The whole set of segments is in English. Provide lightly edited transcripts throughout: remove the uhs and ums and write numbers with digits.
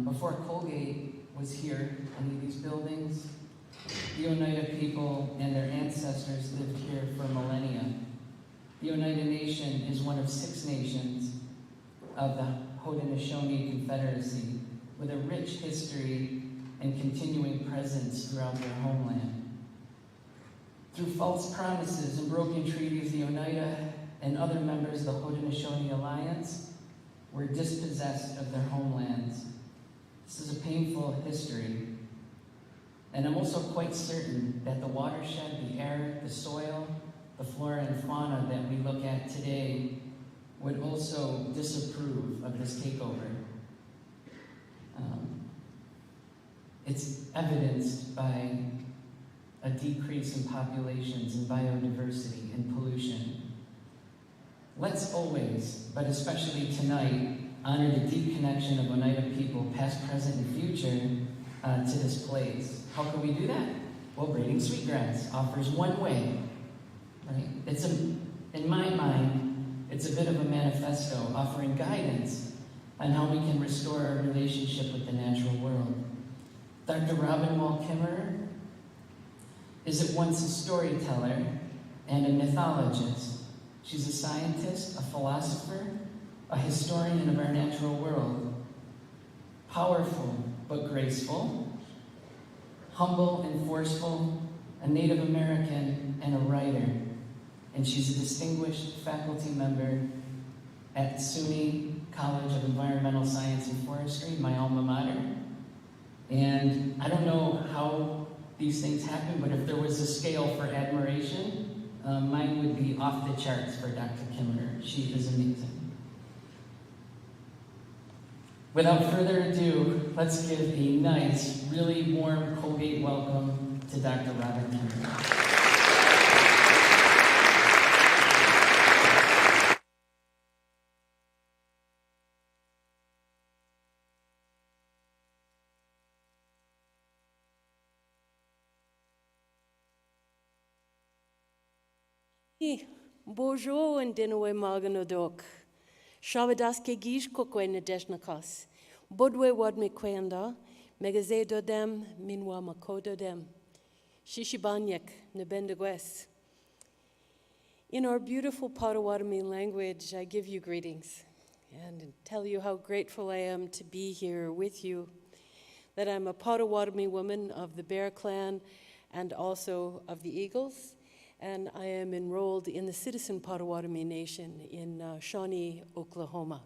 Before Colgate was here, any of these buildings, the Oneida people and their ancestors lived here for millennia. The Oneida Nation is one of 6 nations of the Haudenosaunee Confederacy with a rich history and continuing presence throughout their homeland. Through false promises and broken treaties, the Oneida and other members of the Haudenosaunee Alliance were dispossessed of their homelands. This is a painful history. And I'm also quite certain that the watershed, the air, the soil, the flora and fauna that we look at today would also disapprove of this takeover. It's evidenced by a decrease in populations and biodiversity and pollution. Let's always, but especially tonight, honor the deep connection of Oneida people, past, present, and future, to this place. How can we do that? Well, Braiding Sweetgrass offers one way, right? In my mind, it's a bit of a manifesto offering guidance on how we can restore our relationship with the natural world. Dr. Wall Kimmerer is at once a storyteller and a mythologist. She's a scientist, a philosopher, a historian of our natural world. Powerful but graceful, humble and forceful, a Native American and a writer. And she's a distinguished faculty member at SUNY College of Environmental Science and Forestry, my alma mater. And I don't know how these things happen, but if there was a scale for admiration, mine would be off the charts for Dr. Kimmerer. She is amazing. Without further ado, let's give a nice, really warm Colgate welcome to Dr. Robin Kimmerer. Bonjour and dinwe maganodok. Shavadas ke gish kokwe na deshnakas. Bodwe wad me kwenda, megaze dodem, minwa makodo dem. Shishibanyek na bendegwes. In our beautiful Potawatomi language, I give you greetings and tell you how grateful I am to be here with you, that I'm a Potawatomi woman of the Bear Clan and also of the Eagles. And I am enrolled in the Citizen Potawatomi Nation in Shawnee, Oklahoma.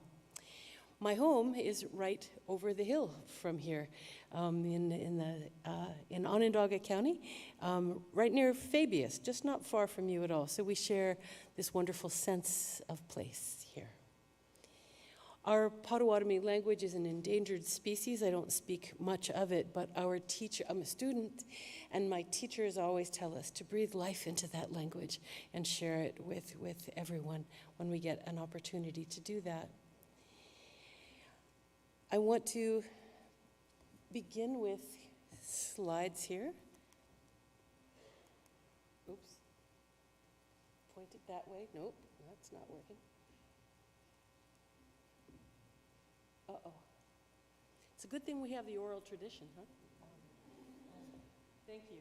My home is right over the hill from here in Onondaga County, right near Fabius, just not far from you at all. So we share this wonderful sense of place here. Our Potawatomi language is an endangered species. I don't speak much of it, but our teacher, I'm a student, and my teachers always tell us to breathe life into that language and share it with everyone when we get an opportunity to do that. I want to begin with slides here. Oops. Point it that way. Nope, that's not working. Uh-oh. It's a good thing we have the oral tradition, huh? Thank you.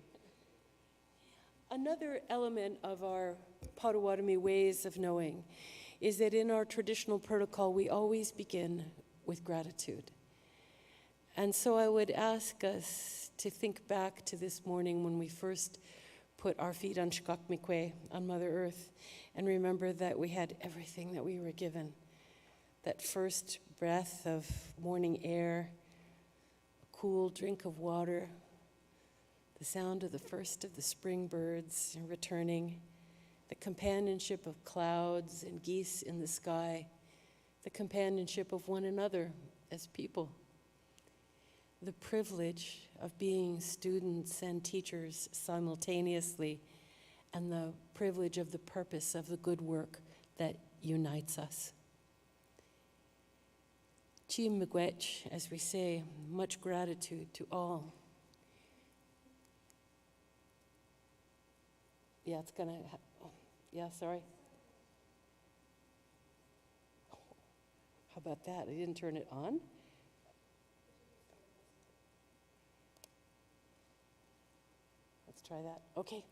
Another element of our Potawatomi ways of knowing is that in our traditional protocol, we always begin with gratitude. And so I would ask us to think back to this morning when we first put our feet on Shkakmikwe, on Mother Earth, and remember that we had everything that we were given. That first breath of morning air, a cool drink of water, the sound of the first of the spring birds returning, the companionship of clouds and geese in the sky, the companionship of one another as people, the privilege of being students and teachers simultaneously, and the privilege of the purpose of the good work that unites us. Chi miigwech, as we say, much gratitude to all. Yeah, it's gonna, yeah, sorry. How about that? I didn't turn it on. Let's try that. Okay.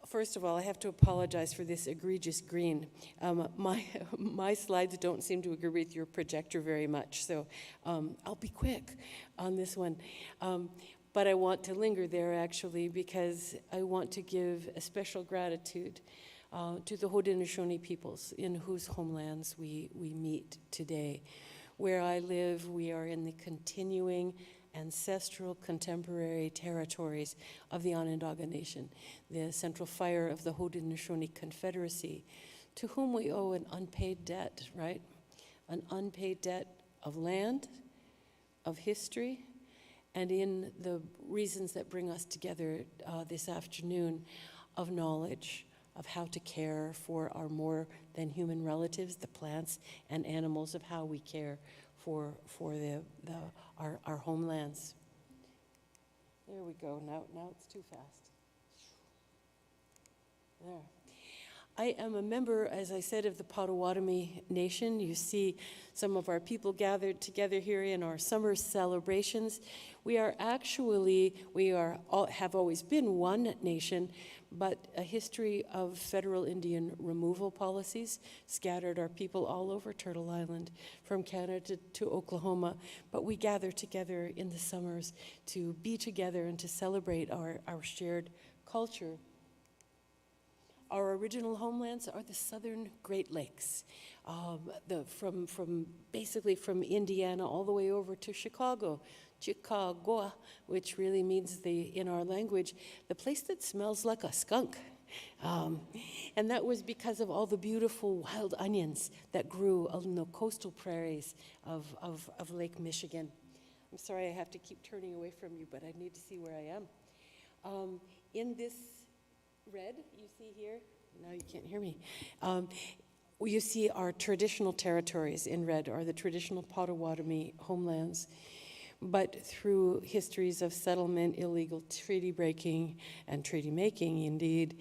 First of all, I have to apologize for this egregious green. My slides don't seem to agree with your projector very much, so I'll be quick on this one. But I want to linger there, actually, because I want to give a special gratitude to the Haudenosaunee peoples in whose homelands we meet today. Where I live, we are in the continuing ancestral contemporary territories of the Onondaga Nation, the central fire of the Haudenosaunee Confederacy, to whom we owe an unpaid debt, right? An unpaid debt of land, of history, and in the reasons that bring us together this afternoon, of knowledge of how to care for our more than human relatives, the plants and animals, of how we care for our homelands. There we go. Now it's too fast. There. I am a member, as I said, of the Potawatomi Nation. You see some of our people gathered together here in our summer celebrations. We have always been one nation, but a history of federal Indian removal policies scattered our people all over Turtle Island, from Canada to Oklahoma. But we gather together in the summers to be together and to celebrate our shared culture. Our original homelands are the southern Great Lakes, basically from Indiana all the way over to Chicago, which really means in our language, the place that smells like a skunk. And that was because of all the beautiful wild onions that grew on the coastal prairies of Lake Michigan. I'm sorry I have to keep turning away from you, but I need to see where I am. In this red you see here, now you can't hear me, you see our traditional territories in red are the traditional Potawatomi homelands. But through histories of settlement, illegal treaty breaking, and treaty making, indeed,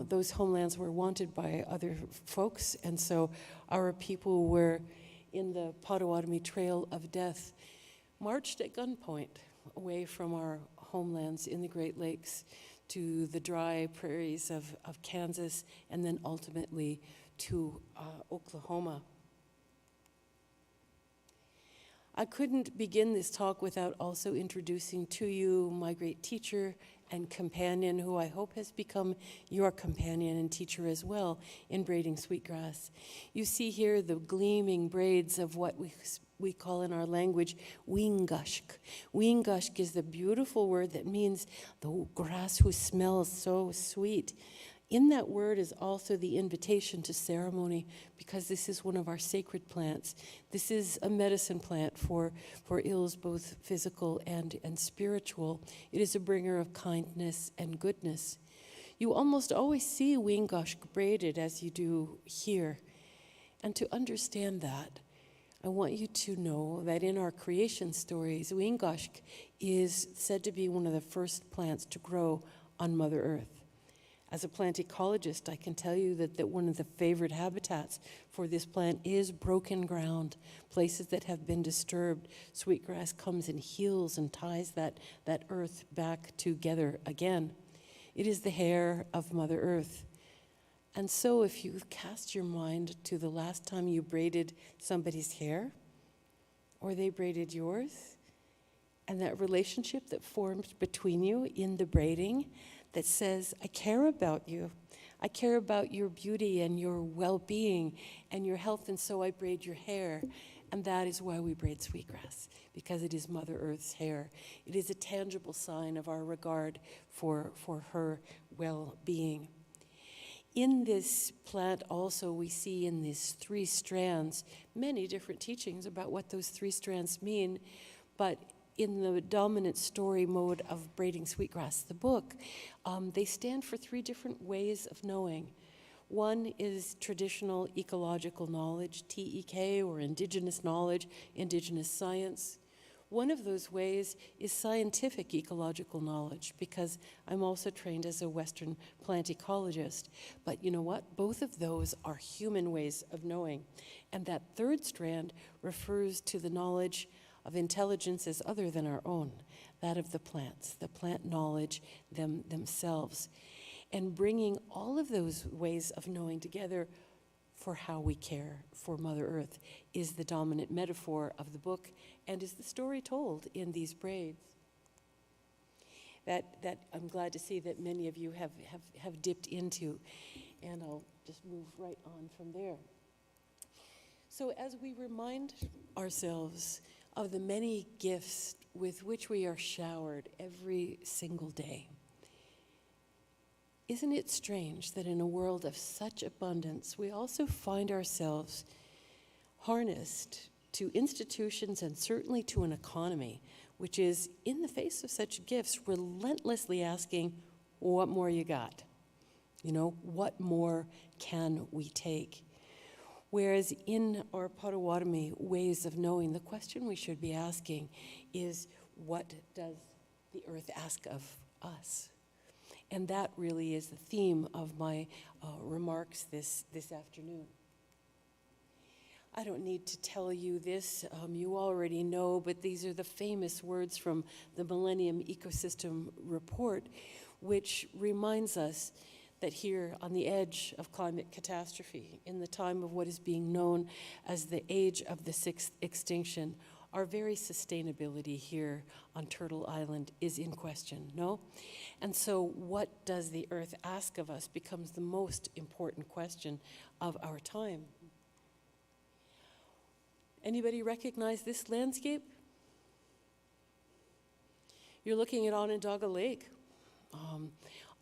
those homelands were wanted by other folks, and so our people were in the Potawatomi Trail of Death, marched at gunpoint away from our homelands in the Great Lakes to the dry prairies of Kansas, and then ultimately to Oklahoma. I couldn't begin this talk without also introducing to you my great teacher and companion, who I hope has become your companion and teacher as well in braiding sweetgrass. You see here the gleaming braids of what we call in our language wingashk. Wingashk is the beautiful word that means the grass who smells so sweet. In that word is also the invitation to ceremony, because this is one of our sacred plants. This is a medicine plant for ills both physical and spiritual. It is a bringer of kindness and goodness. You almost always see wingashk braided as you do here. And to understand that, I want you to know that in our creation stories, wingashk is said to be one of the first plants to grow on Mother Earth. As a plant ecologist, I can tell you that one of the favorite habitats for this plant is broken ground, places that have been disturbed. Sweetgrass comes and heals and ties that earth back together again. It is the hair of Mother Earth. And so if you cast your mind to the last time you braided somebody's hair, or they braided yours, and that relationship that formed between you in the braiding, that says, I care about you. I care about your beauty and your well-being and your health, and so I braid your hair. And that is why we braid sweetgrass, because it is Mother Earth's hair. It is a tangible sign of our regard for her well-being. In this plant also we see in these 3 strands many different teachings about what those 3 strands mean, but in the dominant story mode of Braiding Sweetgrass, the book, they stand for 3 different ways of knowing. One is traditional ecological knowledge, TEK, or indigenous knowledge, indigenous science. One of those ways is scientific ecological knowledge, because I'm also trained as a Western plant ecologist. But you know what? Both of those are human ways of knowing. And that 3rd strand refers to the knowledge of intelligences other than our own, that of the plants, the plant knowledge themselves, and bringing all of those ways of knowing together for how we care for Mother Earth is the dominant metaphor of the book and is the story told in these braids. That I'm glad to see that many of you have dipped into, and I'll just move right on from there. So as we remind ourselves of the many gifts with which we are showered every single day, isn't it strange that in a world of such abundance, we also find ourselves harnessed to institutions and certainly to an economy, which is, in the face of such gifts, relentlessly asking, what more you got? You know, what more can we take? Whereas in our Potawatomi ways of knowing, the question we should be asking is, what does the earth ask of us? And that really is the theme of my remarks this afternoon. I don't need to tell you this, you already know, but these are the famous words from the Millennium Ecosystem Report, which reminds us that here on the edge of climate catastrophe, in the time of what is being known as the age of the sixth extinction, our very sustainability here on Turtle Island is in question, no? And so what does the earth ask of us becomes the most important question of our time. Anybody recognize this landscape? You're looking at Onondaga Lake.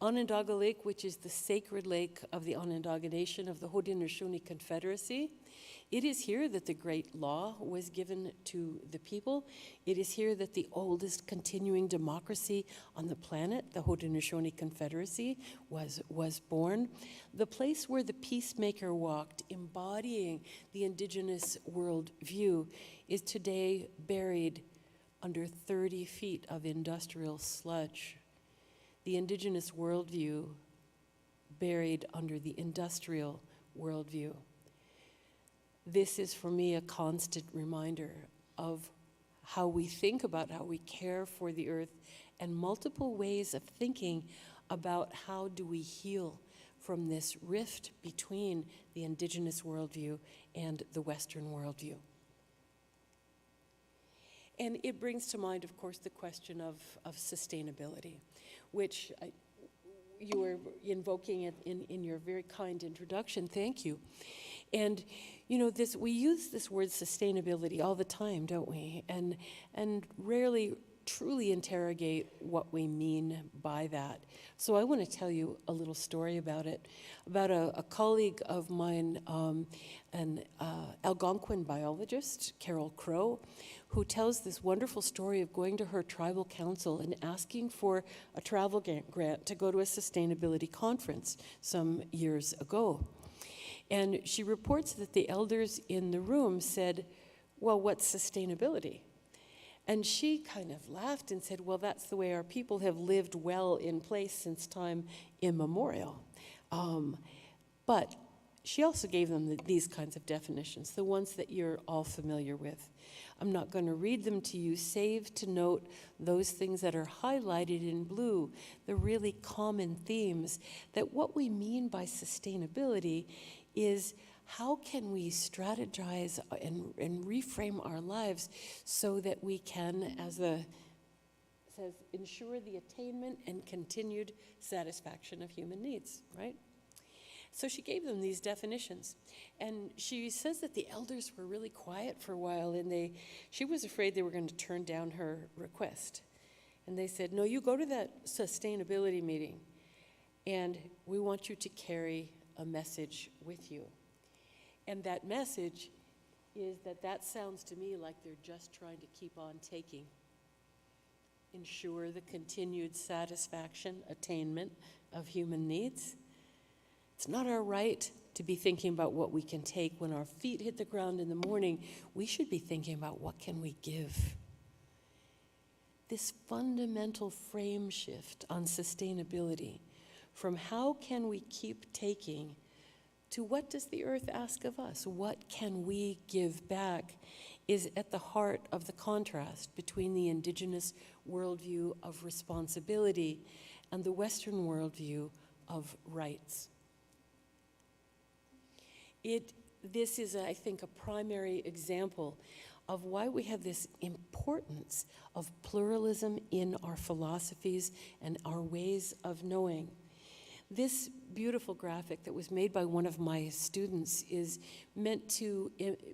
Onondaga Lake, which is the sacred lake of the Onondaga Nation of the Haudenosaunee Confederacy. It is here that the great law was given to the people. It is here that the oldest continuing democracy on the planet, the Haudenosaunee Confederacy, was born. The place where the peacemaker walked, embodying the Indigenous worldview, is today buried under 30 feet of industrial sludge. The Indigenous worldview buried under the industrial worldview. This is for me a constant reminder of how we think about how we care for the earth and multiple ways of thinking about how do we heal from this rift between the Indigenous worldview and the Western worldview. And it brings to mind, of course, the question of sustainability, which you were invoking in your very kind introduction. Thank you. And you know, we use this word sustainability all the time, don't we? And rarely truly interrogate what we mean by that. So I want to tell you a little story about it, about a colleague of mine, an Algonquin biologist, Carol Crow, who tells this wonderful story of going to her tribal council and asking for a travel grant to go to a sustainability conference some years ago. And she reports that the elders in the room said, well, what's sustainability? And she kind of laughed and said, well, that's the way our people have lived well in place since time immemorial. But she also gave them these kinds of definitions, the ones that you're all familiar with. I'm not going to read them to you, save to note those things that are highlighted in blue, the really common themes, that what we mean by sustainability is how can we strategize and reframe our lives so that we can, as it says, ensure the attainment and continued satisfaction of human needs, right? So she gave them these definitions. And she says that the elders were really quiet for a while, and she was afraid they were going to turn down her request. And they said, no, you go to that sustainability meeting, and we want you to carry a message with you. And that message is that sounds to me like they're just trying to keep on taking. Ensure the continued satisfaction, attainment of human needs. It's not our right to be thinking about what we can take. When our feet hit the ground in the morning, we should be thinking about what can we give. This fundamental frame shift on sustainability, from how can we keep taking to what does the earth ask of us? What can we give back is at the heart of the contrast between the Indigenous worldview of responsibility and the Western worldview of rights. This is, I think, a primary example of why we have this importance of pluralism in our philosophies and our ways of knowing. This beautiful graphic that was made by one of my students is meant to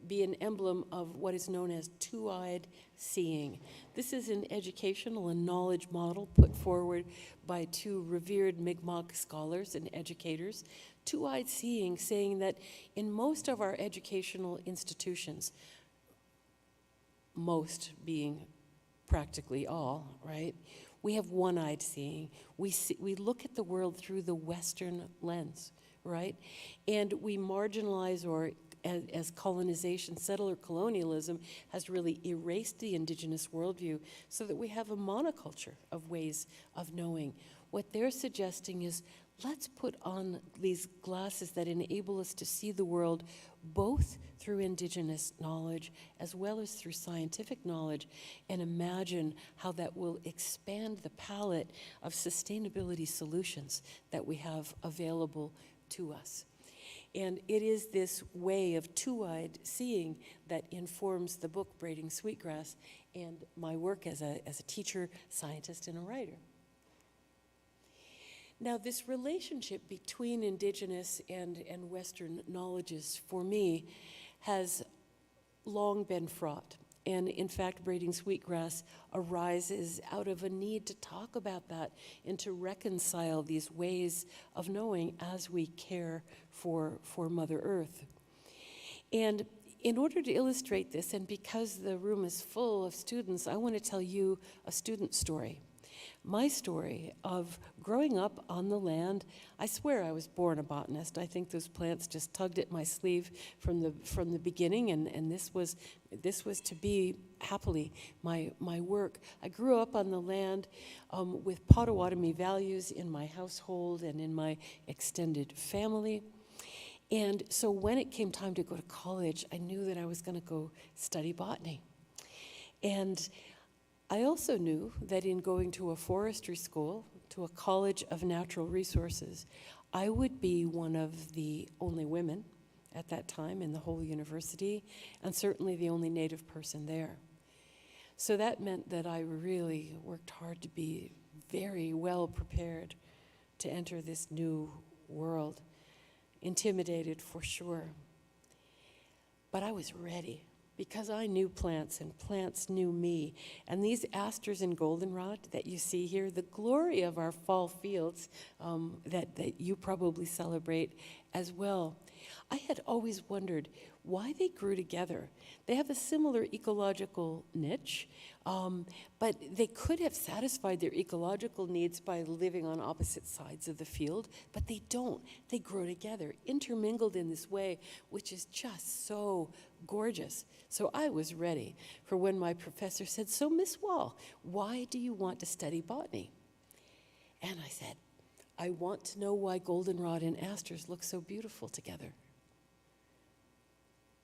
be an emblem of what is known as two-eyed seeing. This is an educational and knowledge model put forward by two revered Mi'kmaq scholars and educators. Two-eyed seeing, saying that in most of our educational institutions, most being practically all, right? We have one-eyed seeing. We look at the world through the Western lens, right? And we marginalize, or as colonization, settler colonialism has really erased the Indigenous worldview so that we have a monoculture of ways of knowing. What they're suggesting is, let's put on these glasses that enable us to see the world both through Indigenous knowledge as well as through scientific knowledge, and imagine how that will expand the palette of sustainability solutions that we have available to us. And it is this way of two-eyed seeing that informs the book Braiding Sweetgrass and my work as a teacher, scientist, and a writer. Now, this relationship between Indigenous and Western knowledges, for me, has long been fraught. And in fact, Braiding Sweetgrass arises out of a need to talk about that and to reconcile these ways of knowing as we care for Mother Earth. And in order to illustrate this, and because the room is full of students, I want to tell you a student story. My story of growing up on the land. I swear I was born a botanist. I think those plants just tugged at my sleeve from the beginning, and this was to be happily my work. I grew up on the land with Potawatomi values in my household and in my extended family. And so when it came time to go to college, I knew that I was going to go study botany. And I also knew that in going to a forestry school, to a college of natural resources, I would be one of the only women at that time in the whole university, and certainly the only Native person there. So that meant that I really worked hard to be very well prepared to enter this new world. Intimidated for sure. But I was ready, because I knew plants and plants knew me. And these asters and goldenrod that you see here, the glory of our fall fields that you probably celebrate as well. I had always wondered why they grew together. They have a similar ecological niche, but they could have satisfied their ecological needs by living on opposite sides of the field, but they don't. They grow together, intermingled in this way, which is just so gorgeous. So I was ready for when my professor said, "So Miss Wall, why do you want to study botany?" And I said, "I want to know why goldenrod and asters look so beautiful together."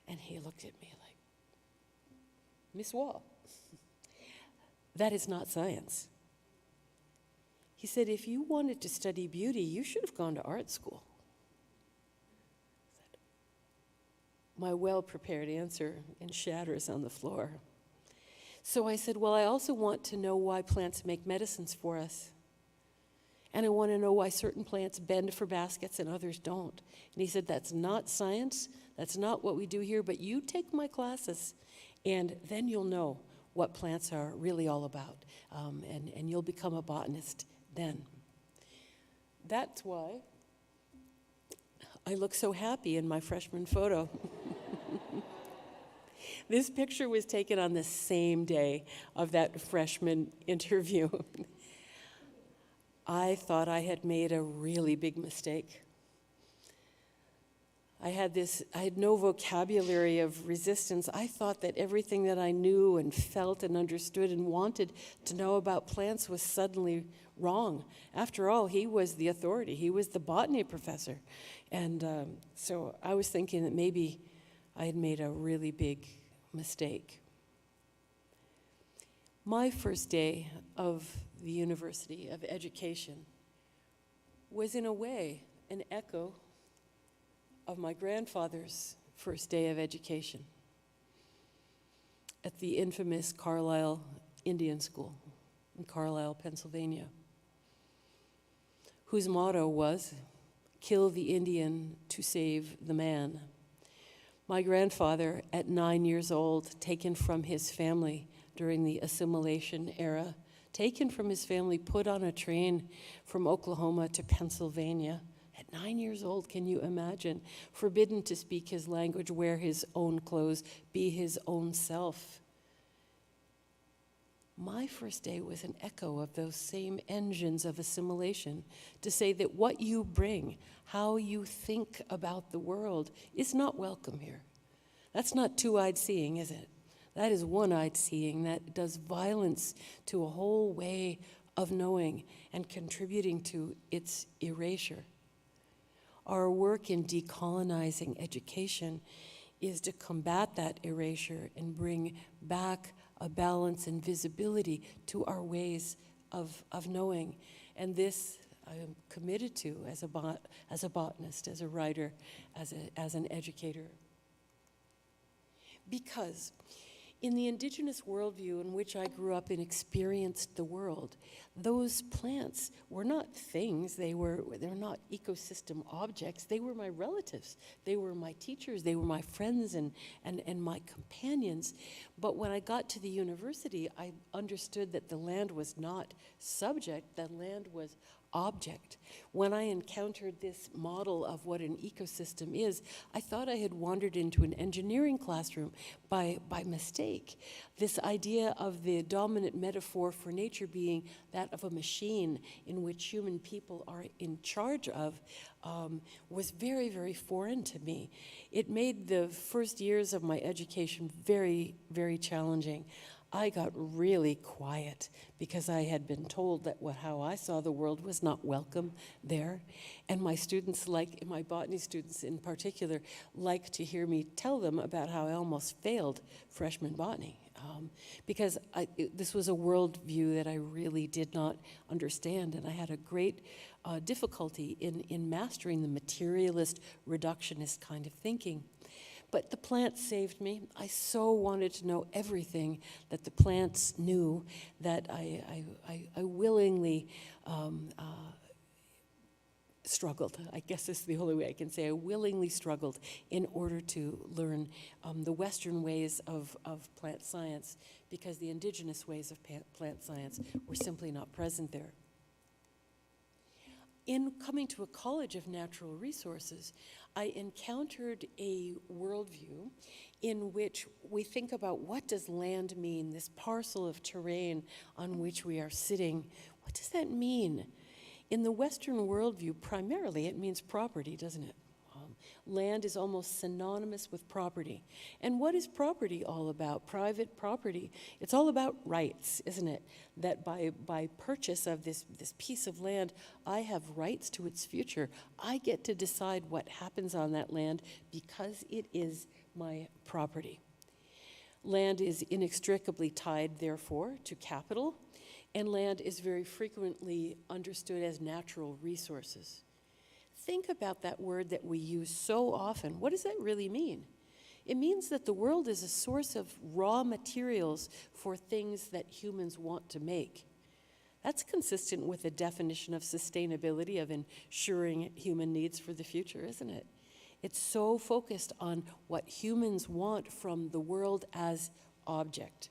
And he looked at me like, "Miss Wall, that is not science." He said, "If you wanted to study beauty, you should have gone to art school." My well-prepared answer in shatters on the floor. So I said, "Well, I also want to know why plants make medicines for us. And I want to know why certain plants bend for baskets and others don't." And he said, "That's not science. That's not what we do here, but you take my classes, and then you'll know what plants are really all about, and you'll become a botanist then." That's why I look so happy in my freshman photo. This picture was taken on the same day of that freshman interview. I thought I had made a really big mistake. I had no vocabulary of resistance. I thought that everything that I knew and felt and understood and wanted to know about plants was suddenly wrong. After all, he was the authority. He was the botany professor. And so I was thinking that maybe I had made a really big mistake. My first day of the University of Education was in a way an echo of my grandfather's first day of education at the infamous Carlisle Indian School in Carlisle, Pennsylvania, whose motto was, "Kill the Indian to save the man." My grandfather, at 9 years old, taken from his family during the assimilation era, taken from his family, put on a train from Oklahoma to Pennsylvania. At 9 years old, can you imagine? Forbidden to speak his language, wear his own clothes, be his own self. My first day was an echo of those same engines of assimilation to say that what you bring, how you think about the world, is not welcome here. That's not two-eyed seeing, is it? That is one-eyed seeing that does violence to a whole way of knowing and contributing to its erasure. Our work in decolonizing education is to combat that erasure and bring back a balance and visibility to our ways of knowing. And this I am committed to as a botanist, as a writer, as an educator. Because in the Indigenous worldview in which I grew up and experienced the world, those plants were not things, they're not ecosystem objects, they were my relatives, they were my teachers, they were my friends and my companions. But when I got to the university, I understood that the land was not subject, the land was object. When I encountered this model of what an ecosystem is, I thought I had wandered into an engineering classroom by mistake. This idea of the dominant metaphor for nature being that of a machine in which human people are in charge of was very, very foreign to me. It made the first years of my education very, very challenging. I got really quiet because I had been told that how I saw the world was not welcome there. And my students, my botany students in particular, like to hear me tell them about how I almost failed freshman botany. Because this was a worldview that I really did not understand, and I had a great difficulty in mastering the materialist, reductionist kind of thinking. But the plants saved me. I so wanted to know everything that the plants knew that I willingly struggled. I guess is the only way I can say. I willingly struggled in order to learn the Western ways of plant science, because the indigenous ways of plant science were simply not present there. In coming to a college of natural resources, I encountered a worldview in which we think about, what does land mean, this parcel of terrain on which we are sitting? What does that mean? In the Western worldview, primarily it means property, doesn't it? Land is almost synonymous with property. And what is property all about? Private property. It's all about rights, isn't it? That by purchase of this piece of land, I have rights to its future. I get to decide what happens on that land because it is my property. Land is inextricably tied, therefore, to capital, and land is very frequently understood as natural resources. Think about that word that we use so often. What does that really mean? It means that the world is a source of raw materials for things that humans want to make. That's consistent with the definition of sustainability, of ensuring human needs for the future, isn't it? It's so focused on what humans want from the world as object.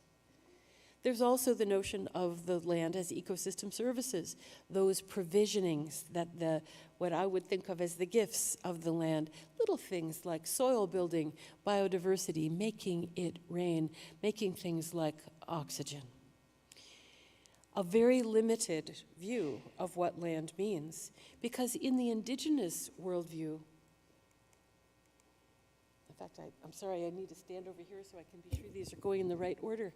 There's also the notion of the land as ecosystem services, those provisionings that what I would think of as the gifts of the land, little things like soil building, biodiversity, making it rain, making things like oxygen. A very limited view of what land means, because in the indigenous worldview, in fact, I'm sorry, I need to stand over here so I can be sure these are going in the right order,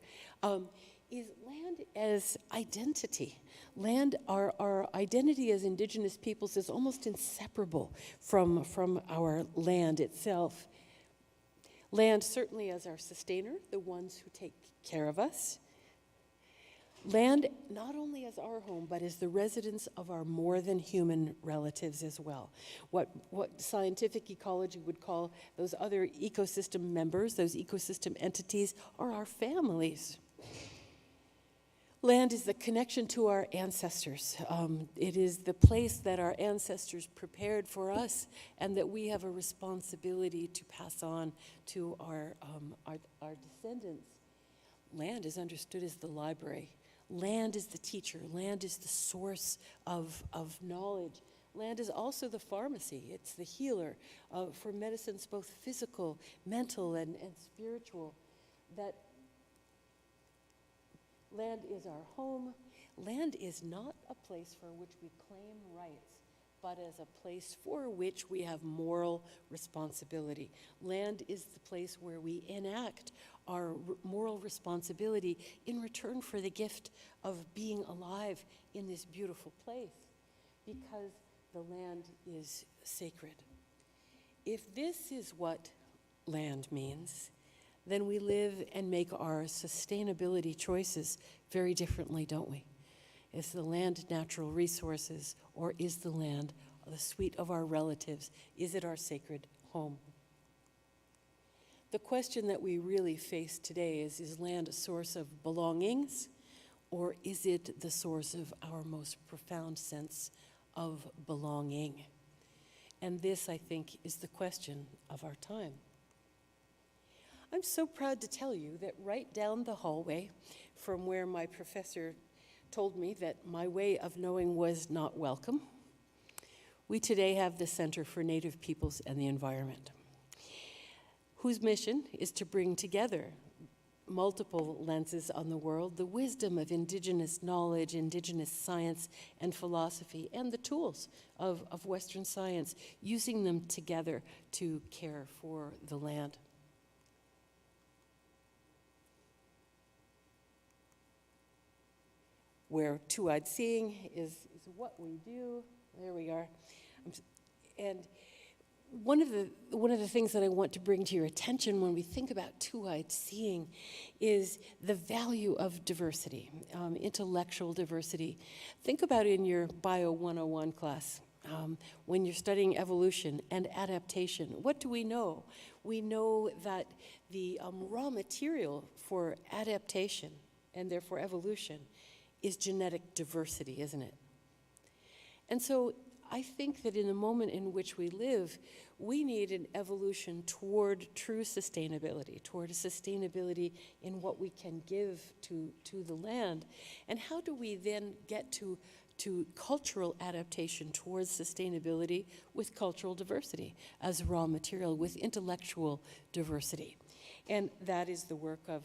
is land as identity. Land, our identity as Indigenous peoples is almost inseparable from our land itself. Land certainly as our sustainer, the ones who take care of us. Land not only as our home, but as the residence of our more than human relatives as well. What scientific ecology would call those other ecosystem members, those ecosystem entities, are our families. Land is the connection to our ancestors. It is the place that our ancestors prepared for us and that we have a responsibility to pass on to our descendants. Land is understood as the library. Land is the teacher. Land is the source of knowledge. Land is also the pharmacy. It's the healer for medicines both physical, mental, and spiritual. That land is our home. Land is not a place for which we claim rights, but as a place for which we have moral responsibility. Land is the place where we enact our moral responsibility in return for the gift of being alive in this beautiful place, because the land is sacred. If this is what land means, then we live and make our sustainability choices very differently, don't we? Is the land natural resources, or is the land the suite of our relatives? Is it our sacred home? The question that we really face today is land a source of belongings, or is it the source of our most profound sense of belonging? And this, I think, is the question of our time. I'm so proud to tell you that right down the hallway from where my professor told me that my way of knowing was not welcome, we today have the Center for Native Peoples and the Environment, whose mission is to bring together multiple lenses on the world, the wisdom of Indigenous knowledge, Indigenous science and philosophy, and the tools of Western science, using them together to care for the land. Where two-eyed seeing is what we do. There we are. And one of the things that I want to bring to your attention when we think about two-eyed seeing is the value of diversity, intellectual diversity. Think about in your Bio 101 class, when you're studying evolution and adaptation. What do we know? We know that the raw material for adaptation and therefore evolution is genetic diversity, isn't it? And so I think that in the moment in which we live, we need an evolution toward true sustainability, toward a sustainability in what we can give to the land. And how do we then get to cultural adaptation towards sustainability with cultural diversity as raw material, with intellectual diversity? And that is the work of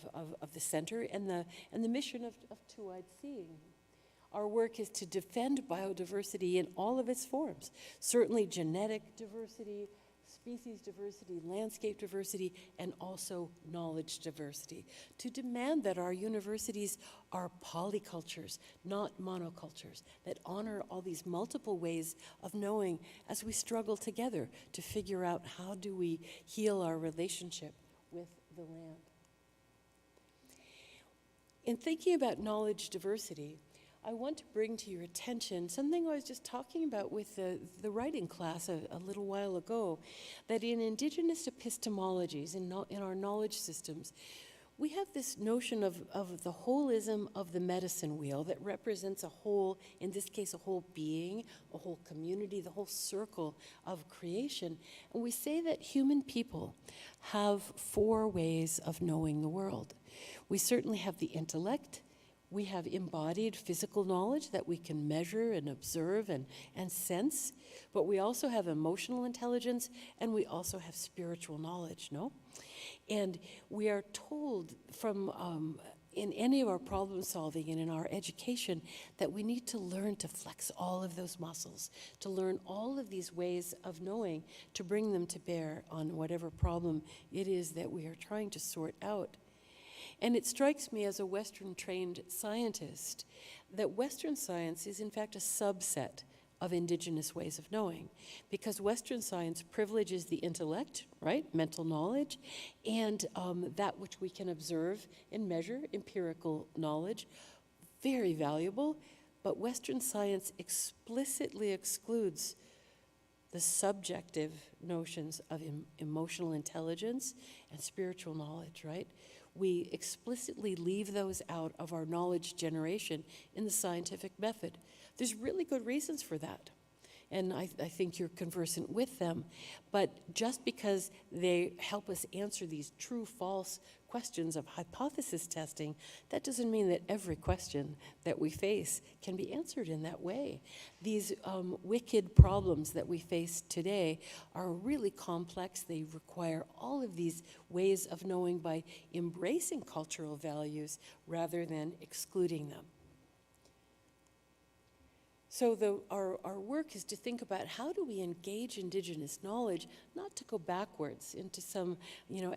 the center and the mission of Two-Eyed Seeing. Our work is to defend biodiversity in all of its forms, certainly genetic diversity, species diversity, landscape diversity, and also knowledge diversity, to demand that our universities are polycultures, not monocultures, that honor all these multiple ways of knowing as we struggle together to figure out how do we heal our relationship with the land. In thinking about knowledge diversity, I want to bring to your attention something I was just talking about with the writing class a little while ago, that in Indigenous epistemologies, in our knowledge systems, we have this notion of the holism of the medicine wheel that represents a whole, in this case, a whole being, a whole community, the whole circle of creation. And we say that human people have 4 ways of knowing the world. We certainly have the intellect. We have embodied physical knowledge that we can measure and observe and sense, but we also have emotional intelligence, and we also have spiritual knowledge, no? And we are told from, in any of our problem solving and in our education, that we need to learn to flex all of those muscles, to learn all of these ways of knowing, to bring them to bear on whatever problem it is that we are trying to sort out. And it strikes me as a Western-trained scientist that Western science is in fact a subset of Indigenous ways of knowing, because Western science privileges the intellect, right, mental knowledge, and that which we can observe and measure, empirical knowledge, very valuable, but Western science explicitly excludes the subjective notions of emotional intelligence and spiritual knowledge, right? We explicitly leave those out of our knowledge generation in the scientific method. There's really good reasons for that. And I think you're conversant with them. But just because they help us answer these true-false questions of hypothesis testing, that doesn't mean that every question that we face can be answered in that way. These wicked problems that we face today are really complex. They require all of these ways of knowing by embracing cultural values rather than excluding them. So our work is to think about how do we engage Indigenous knowledge, not to go backwards into some,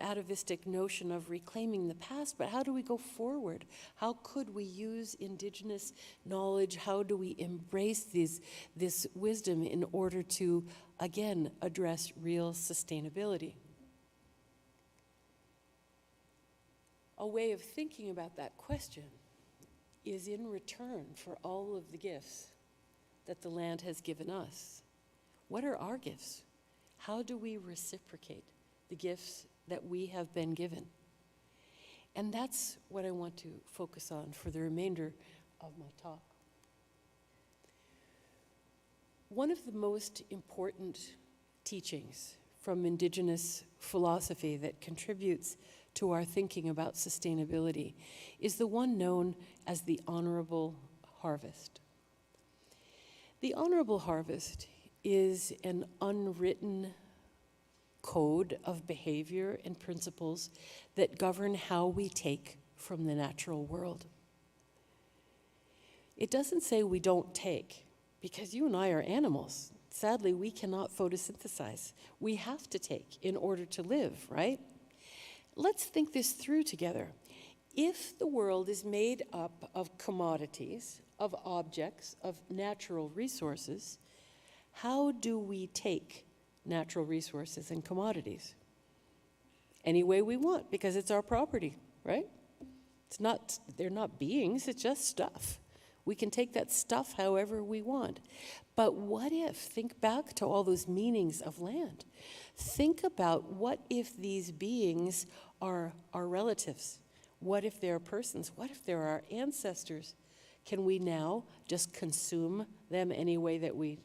atavistic notion of reclaiming the past, but how do we go forward? How could we use Indigenous knowledge? How do we embrace this wisdom in order to, again, address real sustainability? A way of thinking about that question is in return for all of the gifts that the land has given us. What are our gifts? How do we reciprocate the gifts that we have been given? And that's what I want to focus on for the remainder of my talk. One of the most important teachings from Indigenous philosophy that contributes to our thinking about sustainability is the one known as the honorable harvest. The honorable harvest is an unwritten code of behavior and principles that govern how we take from the natural world. It doesn't say we don't take, because you and I are animals. Sadly, we cannot photosynthesize. We have to take in order to live, right? Let's think this through together. If the world is made up of commodities, of objects, of natural resources, how do we take natural resources and commodities? Any way we want, because it's our property, right? They're not beings, it's just stuff. We can take that stuff however we want. But what if, think back to all those meanings of land. Think about what if these beings are our relatives? What if they're persons? What if they're our ancestors? Can we now just consume them any way that we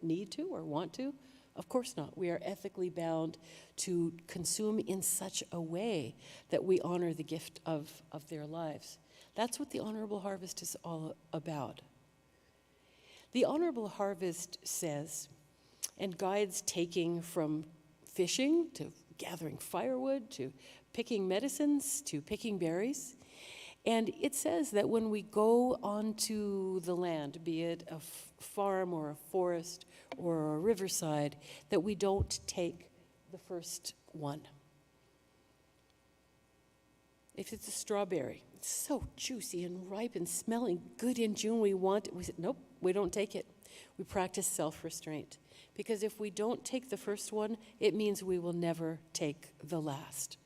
need to or want to? Of course not. We are ethically bound to consume in such a way that we honor the gift of their lives. That's what the honorable harvest is all about. The honorable harvest says, and guides taking from fishing to gathering firewood to picking medicines to picking berries. And it says that when we go onto the land, be it a farm or a forest or a riverside, that we don't take the first one. If it's a strawberry, it's so juicy and ripe and smelling good in June, we want it. We said, nope, we don't take it. We practice self-restraint. Because if we don't take the first one, it means we will never take the last.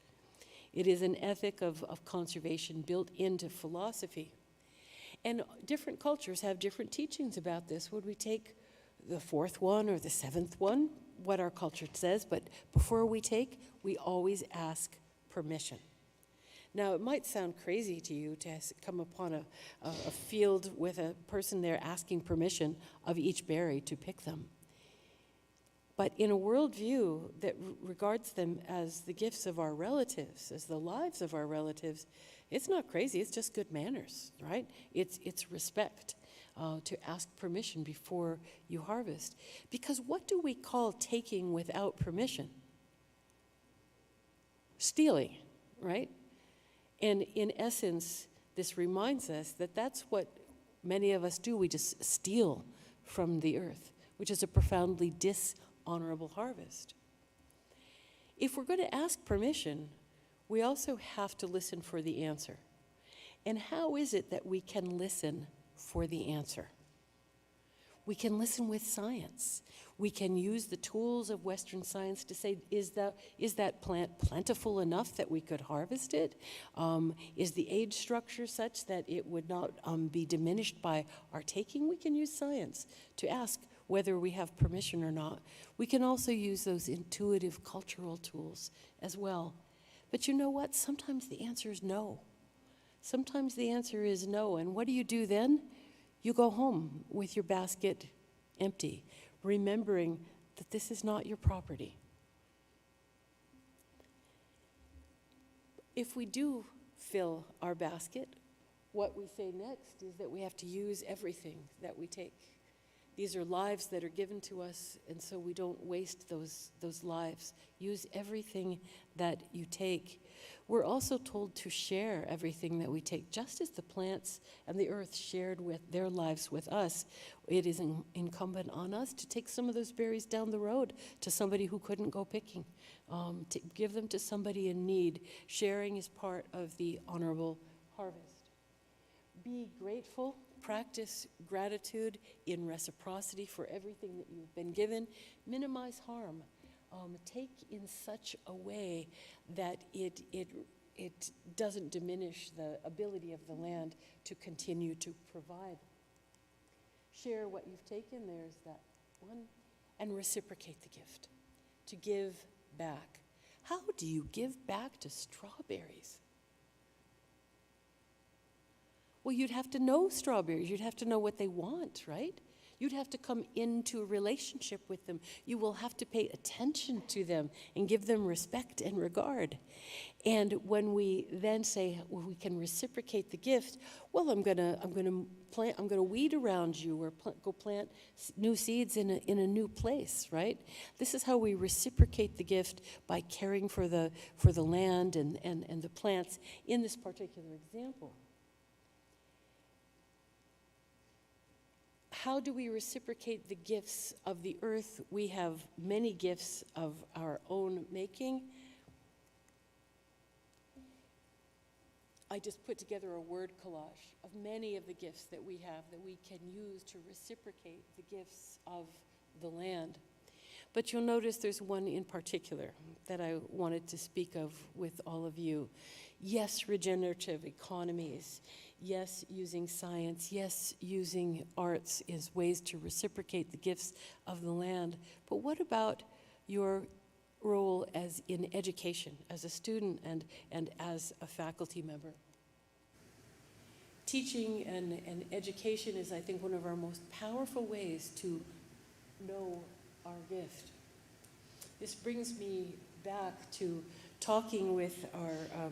It is an ethic of conservation built into philosophy. And different cultures have different teachings about this. Would we take the fourth one or the seventh one? What our culture says, but before we take, we always ask permission. Now, it might sound crazy to you to come upon a field with a person there asking permission of each berry to pick them. But in a worldview that regards them as the gifts of our relatives, as the lives of our relatives, it's not crazy, it's just good manners, right? It's respect to ask permission before you harvest. Because what do we call taking without permission? Stealing, right? And in essence, this reminds us that that's what many of us do. We just steal from the earth, which is a profoundly dishonorable harvest. If we're going to ask permission, we also have to listen for the answer. And how is it that we can listen for the answer? We can listen with science. We can use the tools of Western science to say, is that plant plentiful enough that we could harvest it? Is the age structure such that it would not be diminished by our taking? We can use science to ask whether we have permission or not. We can also use those intuitive cultural tools as well. But you know what? Sometimes the answer is no. Sometimes the answer is no. And what do you do then? You go home with your basket empty, remembering that this is not your property. If we do fill our basket, what we say next is that we have to use everything that we take. These are lives that are given to us, and so we don't waste those lives. Use everything that you take. We're also told to share everything that we take, just as the plants and the earth shared with their lives with us. It is incumbent on us to take some of those berries down the road to somebody who couldn't go picking, to give them to somebody in need. Sharing is part of the honorable harvest. Be grateful. Practice gratitude in reciprocity for everything that you've been given. Minimize harm. Take in such a way that it doesn't diminish the ability of the land to continue to provide. Share what you've taken, there's that one, and reciprocate the gift. To give back. How do you give back to strawberries? Well, you'd have to know strawberries. You'd have to know what they want, right? You'd have to come into a relationship with them. You will have to pay attention to them and give them respect and regard. And when we then say, well, we can reciprocate the gift, well, I'm gonna weed around you or go plant new seeds in a new place, right? This is how we reciprocate the gift, by caring for the land and the plants in this particular example. How do we reciprocate the gifts of the earth? We have many gifts of our own making. I just put together a word collage of many of the gifts that we have that we can use to reciprocate the gifts of the land. But you'll notice there's one in particular that I wanted to speak of with all of you. Yes, regenerative economies. Yes, using science. Yes, using arts is ways to reciprocate the gifts of the land. But what about your role as in education, as a student and as a faculty member? Teaching and education is, I think, one of our most powerful ways to know our gift. This brings me back to talking with our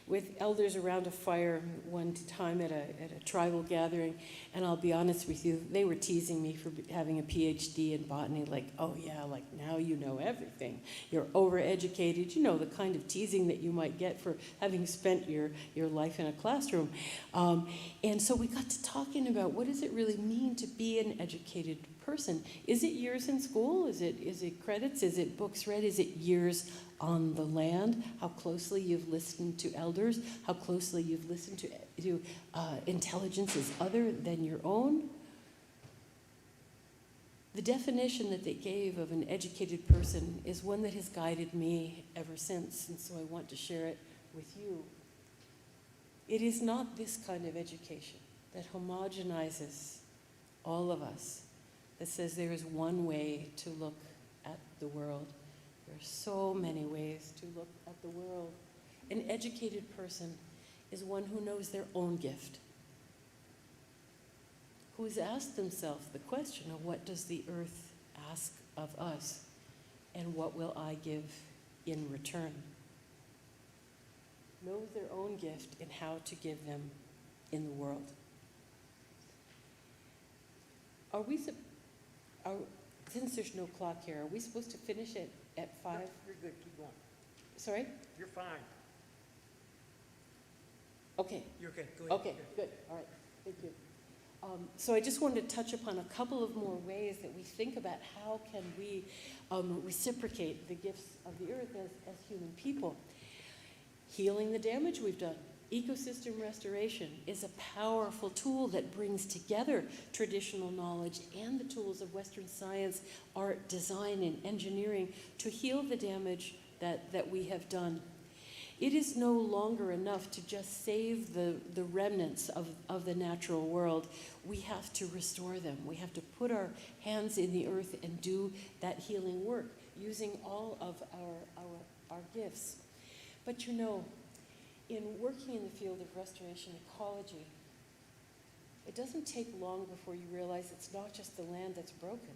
with elders around a fire one time at a tribal gathering, and I'll be honest with you, they were teasing me for having a PhD in botany, like, oh yeah, like now you know everything. You're overeducated, you know, the kind of teasing that you might get for having spent your life in a classroom. And so we got to talking about what does it really mean to be an educated person? Is it years in school? Is it credits? Is it books read? Is it years on the land? How closely you've listened to elders? How closely you've listened to intelligences other than your own? The definition that they gave of an educated person is one that has guided me ever since, and so I want to share it with you. It is not this kind of education that homogenizes all of us, that says there is one way to look at the world. There are so many ways to look at the world. An educated person is one who knows their own gift, who has asked themselves the question of what does the earth ask of us, and what will I give in return? Knows their own gift and how to give them in the world. Since there's no clock here, are we supposed to finish it at 5? No, you're good, keep going. Sorry? You're fine. Okay. You're good, go ahead. Okay, good, all right, thank you. So I just wanted to touch upon a couple of more ways that we think about how can we reciprocate the gifts of the earth as human people. Healing the damage we've done. ecosystem restoration is a powerful tool that brings together traditional knowledge and the tools of Western science, art, design, and engineering to heal the damage that we have done. It is no longer enough to just save the remnants of the natural world. We have to restore them. We have to put our hands in the earth and do that healing work using all of our gifts. But you know, in working in the field of restoration ecology, it doesn't take long before you realize it's not just the land that's broken.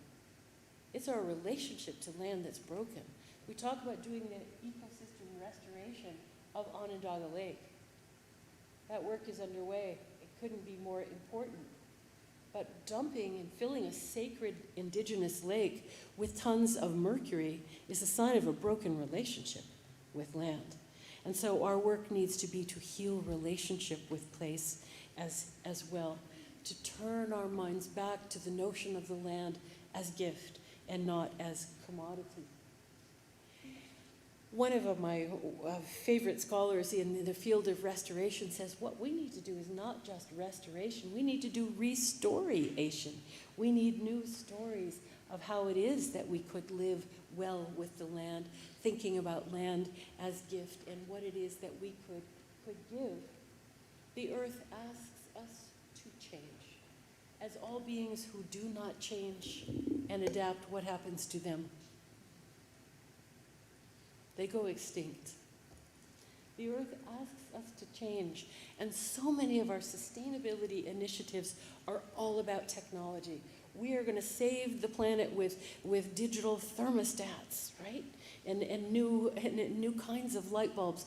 It's our relationship to land that's broken. We talk about doing the ecosystem restoration of Onondaga Lake. That work is underway. It couldn't be more important. But dumping and filling a sacred Indigenous lake with tons of mercury is a sign of a broken relationship with land. And so our work needs to be to heal relationship with place as well, to turn our minds back to the notion of the land as gift and not as commodity. One of my favorite scholars in the field of restoration says what we need to do is not just restoration, we need to do restoration. We need new stories of how it is that we could live well with the land, thinking about land as gift and what it is that we could give. The earth asks us to change. As all beings who do not change and adapt, what happens to them? They go extinct. The earth asks us to change, and so many of our sustainability initiatives are all about technology. We are going to save the planet with digital thermostats, right? And new kinds of light bulbs.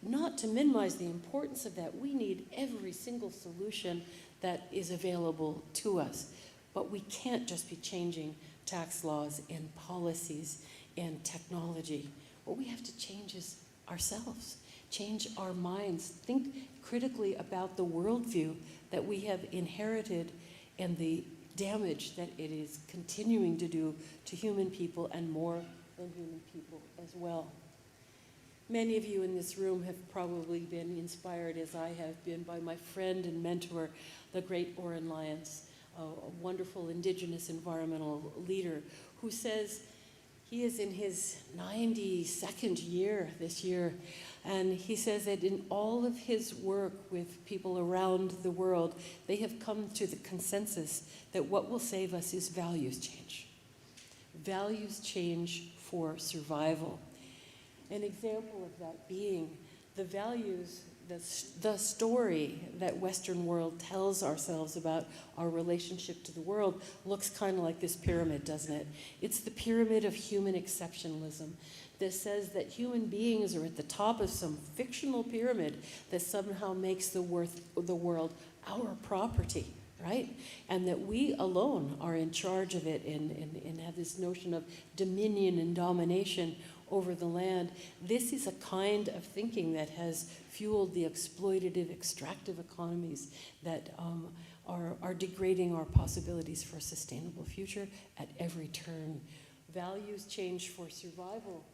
Not to minimize the importance of that, we need every single solution that is available to us. But we can't just be changing tax laws and policies and technology. What we have to change is ourselves, change our minds, think critically about the worldview that we have inherited and the damage that it is continuing to do to human people and more than human people as well. Many of you in this room have probably been inspired, as I have been, by my friend and mentor, the great Oren Lyons, a wonderful Indigenous environmental leader who says, he is in his 92nd year this year, and he says that in all of his work with people around the world, they have come to the consensus that what will save us is values change. Values change for survival. An example of that being the values, the story that Western world tells ourselves about our relationship to the world looks kind of like this pyramid, doesn't it? It's the pyramid of human exceptionalism that says that human beings are at the top of some fictional pyramid that somehow makes the world our property, right? And that we alone are in charge of it and have this notion of dominion and domination over the land. This is a kind of thinking that has fueled the exploitative, extractive economies that are degrading our possibilities for a sustainable future at every turn. Values change for survival,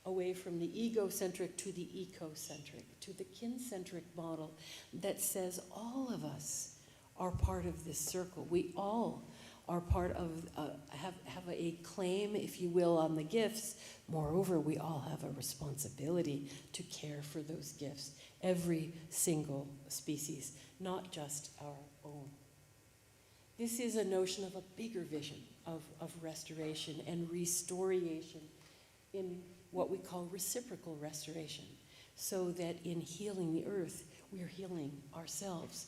away from the egocentric to the ecocentric, to the kincentric model that says all of us are part of this circle. We all are part of, have a claim, if you will, on the gifts. Moreover, we all have a responsibility to care for those gifts, every single species, not just our own. This is a notion of a bigger vision of restoration and restoration in what we call reciprocal restoration, so that in healing the earth, we are healing ourselves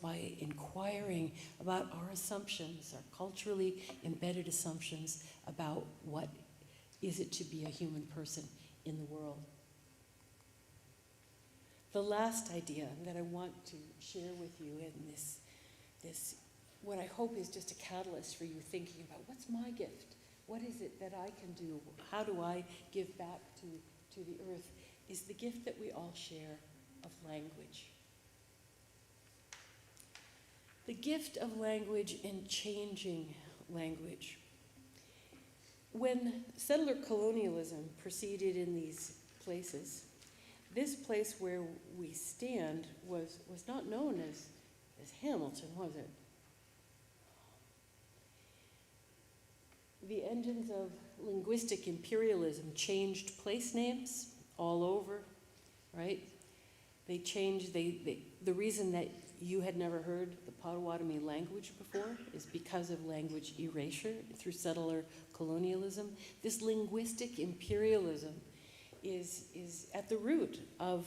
by inquiring about our assumptions, our culturally embedded assumptions about what is it to be a human person in the world. The last idea that I want to share with you in this what I hope is just a catalyst for you thinking about what's my gift? What is it that I can do? How do I give back to the earth? Is the gift that we all share of language. The gift of language and changing language. When settler colonialism proceeded in these places, this place where we stand was not known as Hamilton, was it? The engines of linguistic imperialism changed place names all over, right? They changed, the reason that you had never heard the Potawatomi language before is because of language erasure through settler colonialism. This linguistic imperialism is at the root of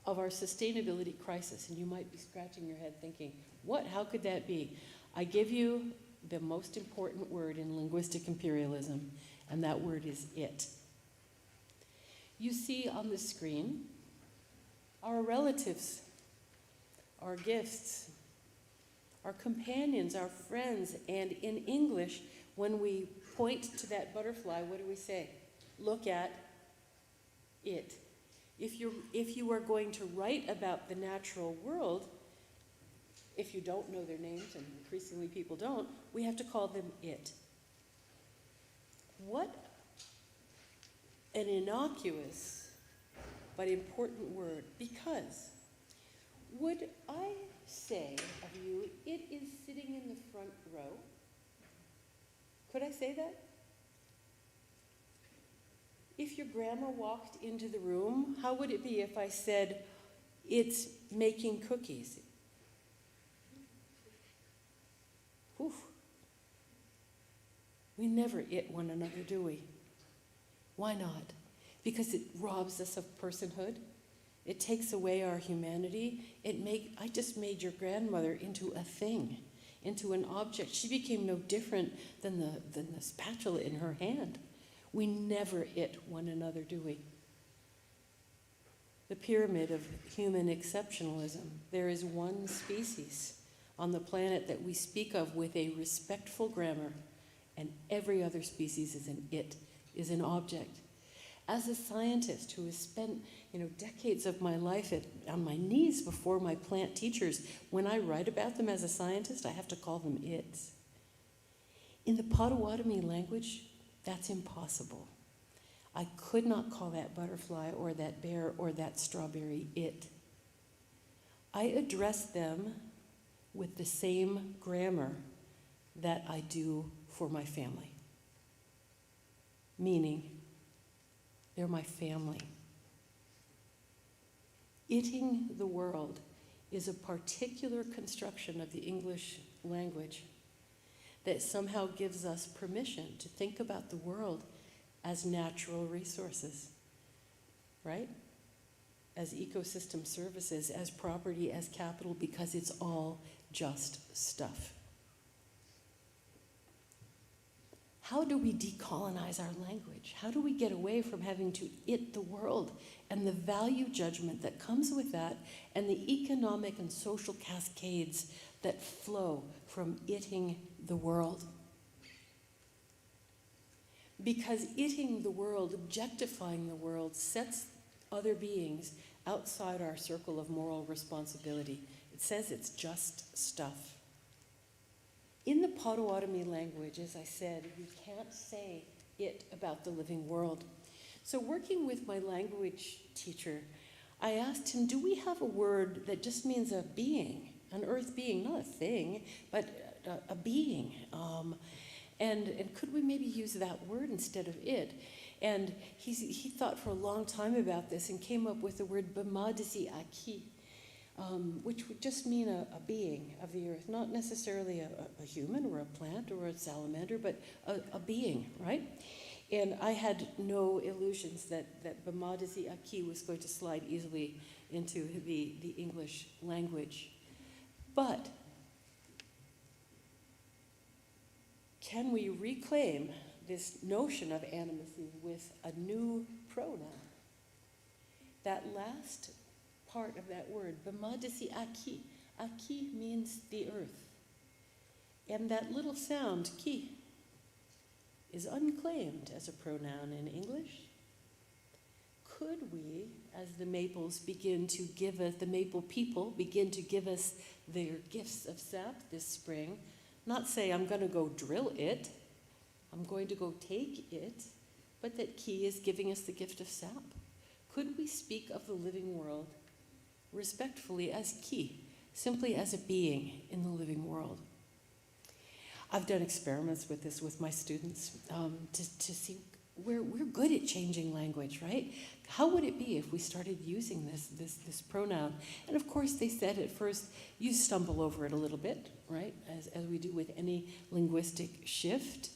our sustainability crisis. And you might be scratching your head thinking, what, how could that be? I give you the most important word in linguistic imperialism, and that word is it. You see on the screen our relatives, our gifts, our companions, our friends, and in English, when we point to that butterfly, what do we say? Look at it. If you are going to write about the natural world, if you don't know their names, and increasingly people don't, we have to call them it. What an innocuous but important word, because would I say of you, it is sitting in the front row? Could I say that? If your grandma walked into the room, how would it be if I said, it's making cookies? Whew. We never it one another, do we? Why not? Because it robs us of personhood. It takes away our humanity. I just made your grandmother into a thing, into an object. She became no different than the spatula in her hand. We never it one another, do we? The pyramid of human exceptionalism. There is one species on the planet that we speak of with a respectful grammar, and every other species is an it, is an object. As a scientist who has spent decades of my life on my knees before my plant teachers, when I write about them as a scientist, I have to call them its. In the Potawatomi language, that's impossible. I could not call that butterfly or that bear or that strawberry it. I address them with the same grammar that I do for my family. Meaning, they're my family. Itting the world is a particular construction of the English language that somehow gives us permission to think about the world as natural resources, right? As ecosystem services, as property, as capital, because it's all just stuff. How do we decolonize our language? How do we get away from having to it the world and the value judgment that comes with that and the economic and social cascades that flow from itting the world? Because itting the world, objectifying the world, sets other beings outside our circle of moral responsibility. It says it's just stuff. In the Potawatomi language, as I said, you can't say it about the living world. So working with my language teacher, I asked him, do we have a word that just means a being, an earth being, not a thing, but a being? And could we maybe use that word instead of it? And he thought for a long time about this and came up with the word Bamadisi Aki, which would just mean a being of the earth, not necessarily a human or a plant or a salamander, but a being, right? And I had no illusions that Bamadisi Aki was going to slide easily into the English language. But can we reclaim this notion of animacy with a new pronoun? That last part of that word, Bamadisi Aki. Aki means the earth. And that little sound, ki, is unclaimed as a pronoun in English. Could we, as the maples begin to give us, the maple people begin to give us their gifts of sap this spring, not say, I'm going to go drill it, I'm going to go take it, but that ki is giving us the gift of sap? Could we speak of the living world respectfully as ki, simply as a being in the living world? I've done experiments with this with my students to see we're good at changing language, right? How would it be if we started using this pronoun? And of course, they said at first, you stumble over it a little bit, right? As we do with any linguistic shift.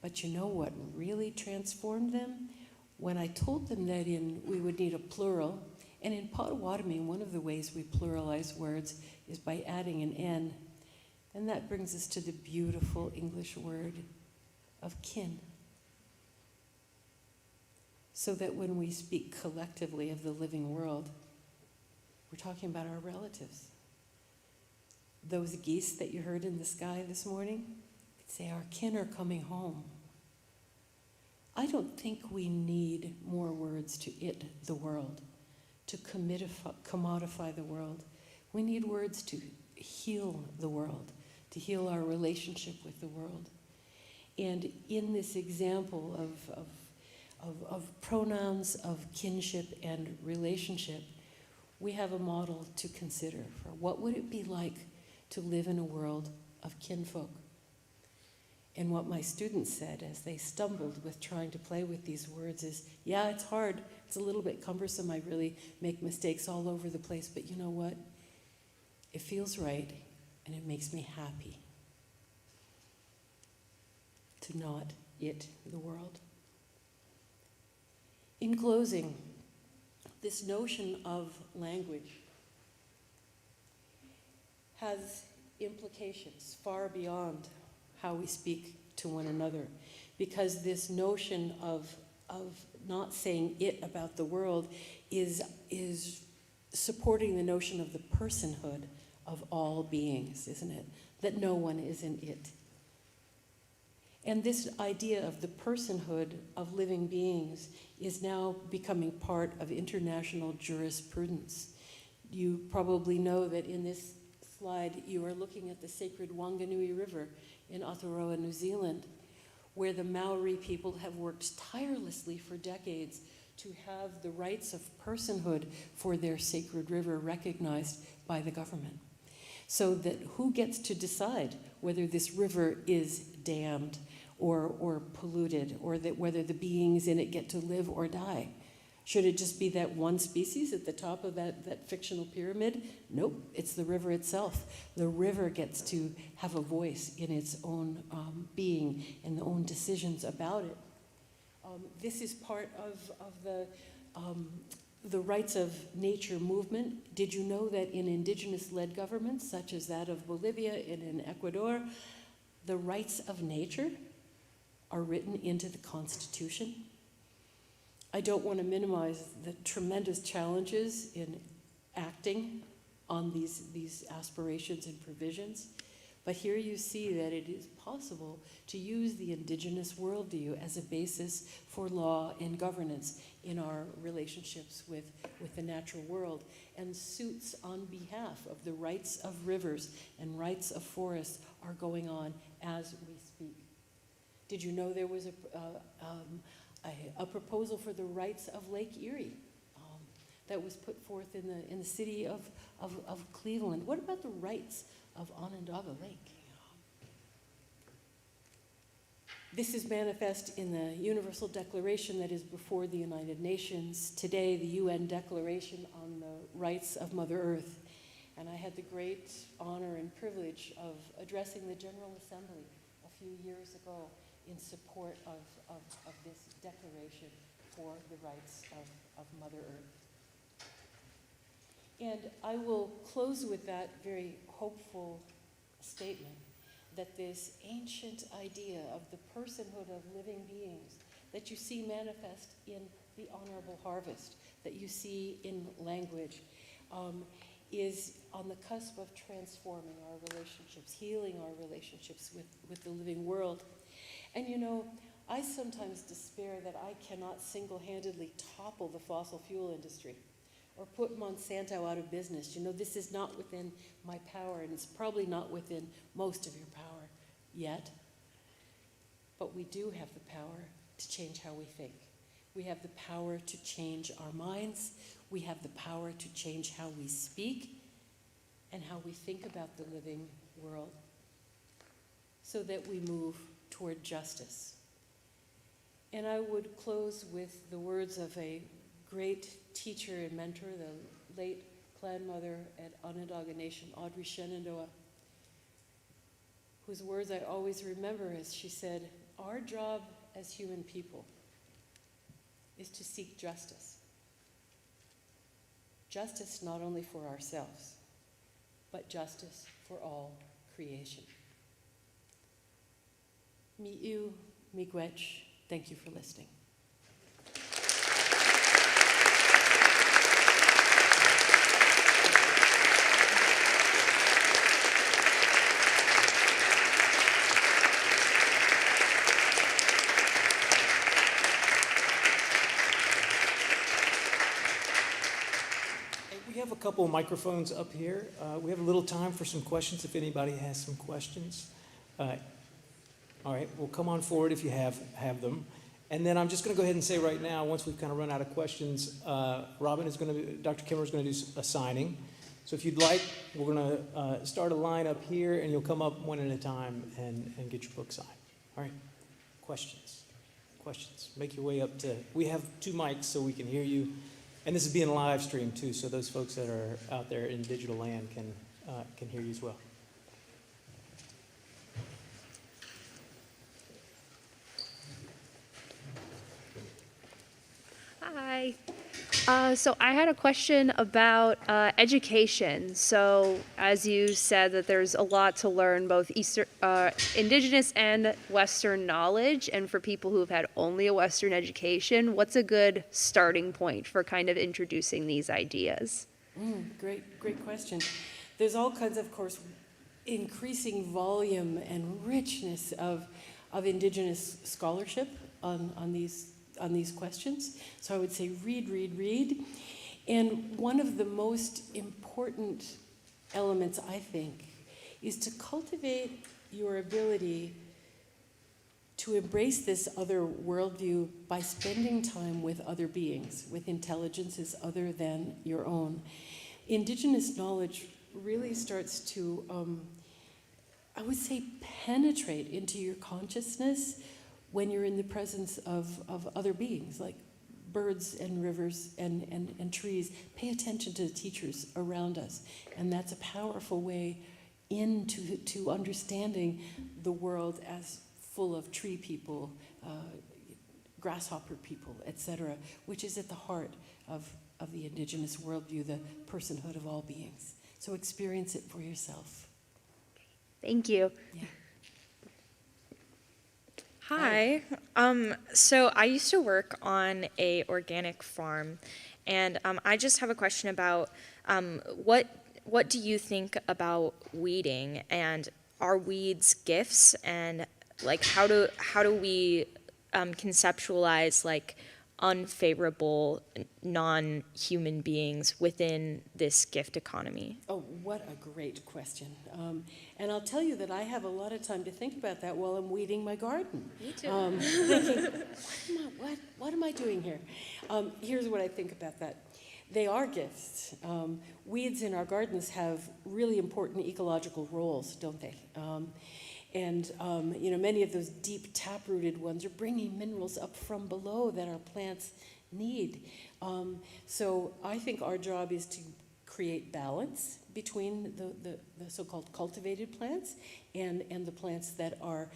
But you know what really transformed them? When I told them that we would need a plural, and in Potawatomi, one of the ways we pluralize words is by adding an N. And that brings us to the beautiful English word of kin. So that when we speak collectively of the living world, we're talking about our relatives. Those geese that you heard in the sky this morning, could say our kin are coming home. I don't think we need more words to it the world, to commodify the world. We need words to heal the world, to heal our relationship with the world. And in this example of pronouns of kinship and relationship, we have a model to consider for what would it be like to live in a world of kinfolk. And what my students said as they stumbled with trying to play with these words is, yeah, it's hard, it's a little bit cumbersome, I really make mistakes all over the place, but you know what? It feels right, and it makes me happy to not it the world. In closing, this notion of language has implications far beyond how we speak to one another, because this notion of not saying it about the world is supporting the notion of the personhood of all beings, isn't it? That no one is an it. And this idea of the personhood of living beings is now becoming part of international jurisprudence. You probably know that in this slide you are looking at the sacred Wanganui River in Aotearoa, New Zealand, where the Maori people have worked tirelessly for decades to have the rights of personhood for their sacred river recognized by the government. So that who gets to decide whether this river is dammed or polluted, or that whether the beings in it get to live or die? Should it just be that one species at the top of that fictional pyramid? Nope, it's the river itself. The river gets to have a voice in its own being and the own decisions about it. This is part of the rights of nature movement. Did you know that in indigenous-led governments, such as that of Bolivia and in Ecuador, the rights of nature are written into the Constitution? I don't want to minimize the tremendous challenges in acting on these aspirations and provisions, but here you see that it is possible to use the indigenous worldview as a basis for law and governance in our relationships with the natural world, and suits on behalf of the rights of rivers and rights of forests are going on as we speak. Did you know there was a proposal for the rights of Lake Erie that was put forth in the city of Cleveland? What about the rights of Onondaga Lake? This is manifest in the Universal Declaration that is before the United Nations today, the UN Declaration on the Rights of Mother Earth. And I had the great honor and privilege of addressing the General Assembly a few years ago in support of this declaration for the rights of Mother Earth. And I will close with that very hopeful statement that this ancient idea of the personhood of living beings that you see manifest in the honorable harvest, that you see in language, is on the cusp of transforming our relationships, healing our relationships with the living world. And you know, I sometimes despair that I cannot single-handedly topple the fossil fuel industry or put Monsanto out of business. You know, this is not within my power, and it's probably not within most of your power yet. But we do have the power to change how we think. We have the power to change our minds. We have the power to change how we speak and how we think about the living world so that we move toward justice. And I would close with the words of a great teacher and mentor, the late clan mother at Onondaga Nation, Audrey Shenandoah, whose words I always remember as she said, "Our job as human people is to seek justice. Justice not only for ourselves, but justice for all creation." Mi'u, miigwech, thank you for listening. We have a couple of microphones up here. We have a little time for some questions if anybody has some questions. All right, well, come on forward if you have them. And then I'm just going to go ahead and say right now, once we've kind of run out of questions, Dr. Kimmerer is going to do a signing. So if you'd like, we're going to start a line up here, and you'll come up one at a time and get your book signed. All right, questions? Make your way up to, we have 2 mics so we can hear you. And this is being live streamed too, so those folks that are out there in digital land can hear you as well. Hi. So I had a question about education. So as you said that there's a lot to learn, both Indigenous and Western knowledge, and for people who've had only a Western education, what's a good starting point for kind of introducing these ideas? Great question. There's all kinds of course, increasing volume and richness of Indigenous scholarship on these questions. So I would say read. And one of the most important elements, I think, is to cultivate your ability to embrace this other worldview by spending time with other beings, with intelligences other than your own. Indigenous knowledge really starts to, I would say, penetrate into your consciousness when you're in the presence of other beings, like birds and rivers and trees. Pay attention to the teachers around us. And that's a powerful way into understanding the world as full of tree people, grasshopper people, etc., which is at the heart of the Indigenous worldview, the personhood of all beings. So experience it for yourself. Thank you. Yeah. Hi. So I used to work on a organic farm, and I just have a question about what do you think about weeding, and are weeds gifts, and like how do we conceptualize like unfavorable non-human beings within this gift economy? Oh, what a great question. And I'll tell you that I have a lot of time to think about that while I'm weeding my garden. Me too. Thinking, what am I doing here? Here's what I think about that. They are gifts. Weeds in our gardens have really important ecological roles, don't they? Many of those deep tap-rooted ones are bringing minerals up from below that our plants need. So I think our job is to create balance between the so-called cultivated plants and the plants that are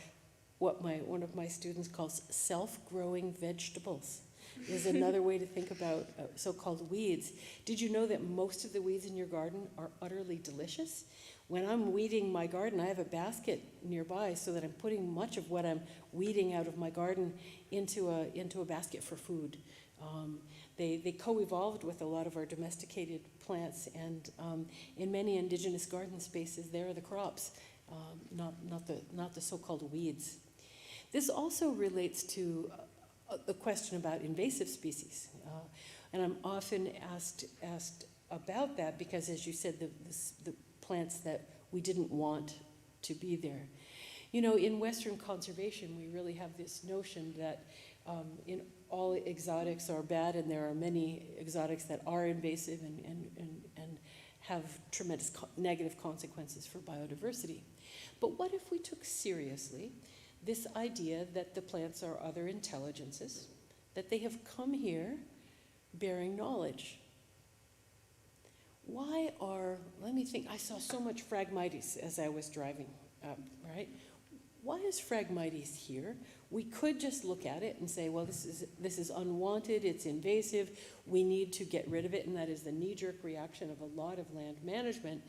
what one of my students calls self-growing vegetables. Is another way to think about so-called weeds. Did you know that most of the weeds in your garden are utterly delicious? When I'm weeding my garden, I have a basket nearby so that I'm putting much of what I'm weeding out of my garden into a basket for food. They co-evolved with a lot of our domesticated plants, and in many Indigenous garden spaces, there are the crops, not the so-called weeds. This also relates to a question about invasive species, and I'm often asked about that because, as you said, the plants that we didn't want to be there. You know, in Western conservation, we really have this notion that in all exotics are bad, and there are many exotics that are invasive and have tremendous negative consequences for biodiversity. But what if we took seriously this idea that the plants are other intelligences, that they have come here bearing knowledge? Let me think, I saw so much Phragmites as I was driving up, right? Why is Phragmites here? We could just look at it and say, well, this is unwanted, it's invasive, we need to get rid of it, and that is the knee-jerk reaction of a lot of land management.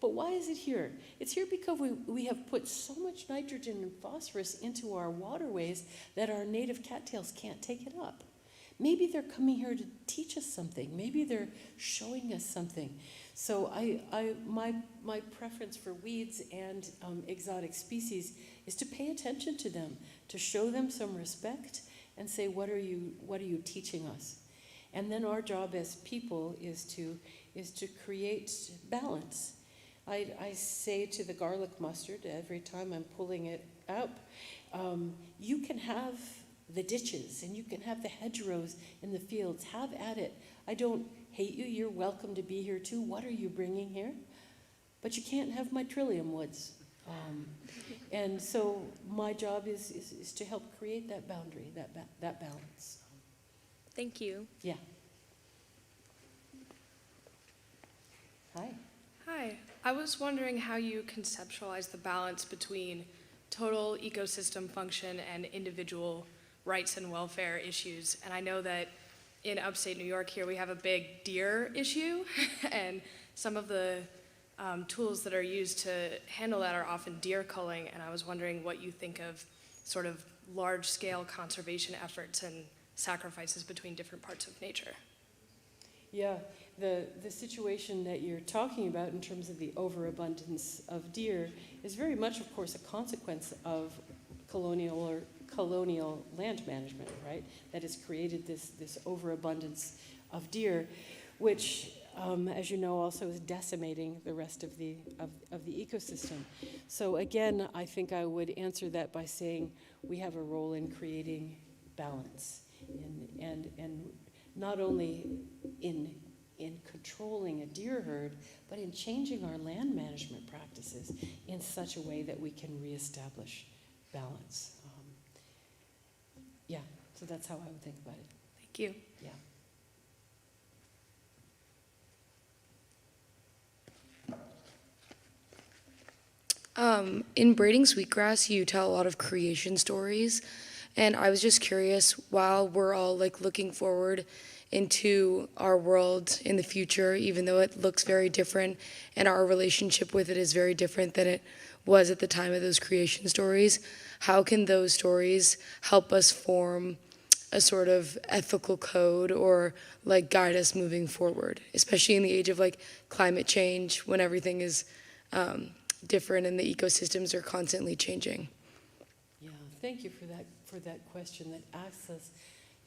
But why is it here? It's here because we have put so much nitrogen and phosphorus into our waterways that our native cattails can't take it up. Maybe they're coming here to teach us something. Maybe they're showing us something. So my preference for weeds and exotic species is to pay attention to them, to show them some respect, and say, what are you teaching us? And then our job as people is to create balance. I say to the garlic mustard every time I'm pulling it up, you can have the ditches and you can have the hedgerows in the fields. Have at it. I don't hate you. You're welcome to be here too. What are you bringing here? But you can't have my trillium woods. And so my job is to help create that boundary, that balance. Thank you. Yeah. Hi. Hi. I was wondering how you conceptualize the balance between total ecosystem function and individual rights and welfare issues. And I know that in upstate New York here we have a big deer issue, and some of the tools that are used to handle that are often deer culling, and I was wondering what you think of sort of large-scale conservation efforts and sacrifices between different parts of nature. Yeah, the situation that you're talking about in terms of the overabundance of deer is very much, of course, a consequence of colonial land management, right? That has created this overabundance of deer, which, as you know, also is decimating the rest of the ecosystem. So again, I think I would answer that by saying we have a role in creating balance, and not only in controlling a deer herd, but in changing our land management practices in such a way that we can reestablish balance. Yeah, so that's how I would think about it. Thank you. Yeah. In Braiding Sweetgrass, you tell a lot of creation stories, and I was just curious, while we're all like looking forward into our world in the future, even though it looks very different and our relationship with it is very different than it was at the time of those creation stories, how can those stories help us form a sort of ethical code or like guide us moving forward, especially in the age of like climate change, when everything is different and the ecosystems are constantly changing? Yeah, thank you for that question that asks us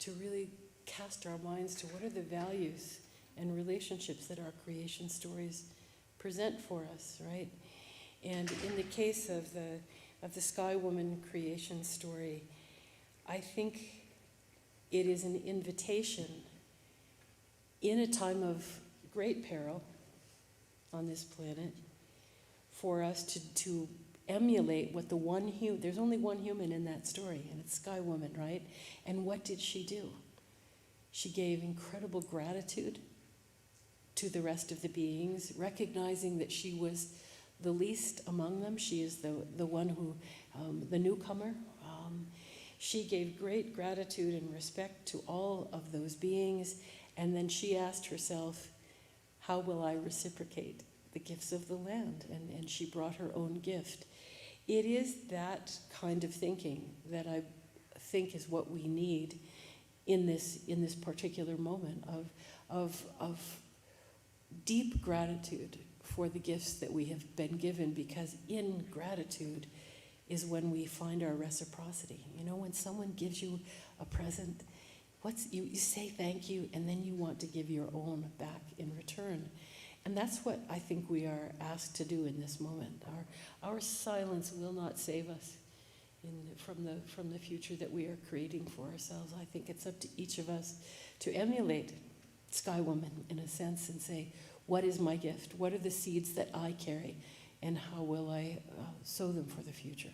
to really cast our minds to what are the values and relationships that our creation stories present for us, right? And in the case of the Sky Woman creation story, I think it is an invitation in a time of great peril on this planet for us to emulate what there's only one human in that story, and it's Sky Woman, right? And what did she do? She gave incredible gratitude to the rest of the beings, recognizing that she was the least among them. She is the one who, the newcomer. She gave great gratitude and respect to all of those beings, and then she asked herself, how will I reciprocate the gifts of the land? And she brought her own gift. It is that kind of thinking that I think is what we need in this particular moment of deep gratitude for the gifts that we have been given, because in gratitude is when we find our reciprocity. You know, when someone gives you a present, you say thank you, and then you want to give your own back in return. And that's what I think we are asked to do in this moment. Our silence will not save us. from the future that we are creating for ourselves. I think it's up to each of us to emulate Sky Woman in a sense and say, what is my gift? What are the seeds that I carry? And how will I sow them for the future?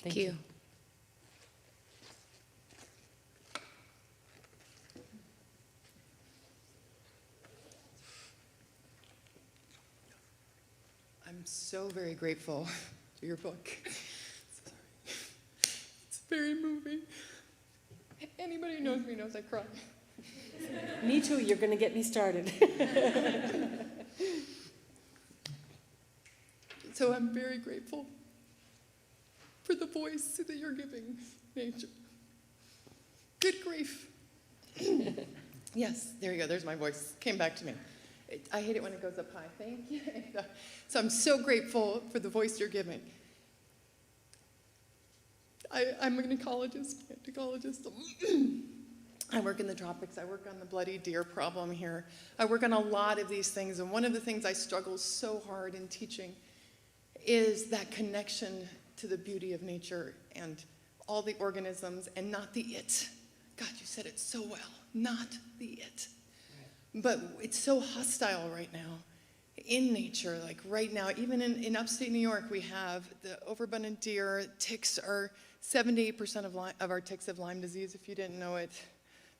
Thank you. I'm so very grateful to your book. Sorry. It's very moving. Anybody who knows me knows I cry. Me too, you're going to get me started. So I'm very grateful for the voice that you're giving nature. Good grief. Yes, there you go. There's my voice. Came back to me. I hate it when it goes up high. Thank you. So I'm so grateful for the voice you're giving. I'm an ecologist. I work in the tropics. I work on the bloody deer problem here. I work on a lot of these things. And one of the things I struggle so hard in teaching is that connection to the beauty of nature and all the organisms and not the it. God, you said it so well. Not the it. But it's so hostile right now in nature. Like right now, even in upstate New York, we have the overabundant deer. Ticks are 78% of our ticks have Lyme disease, if you didn't know it.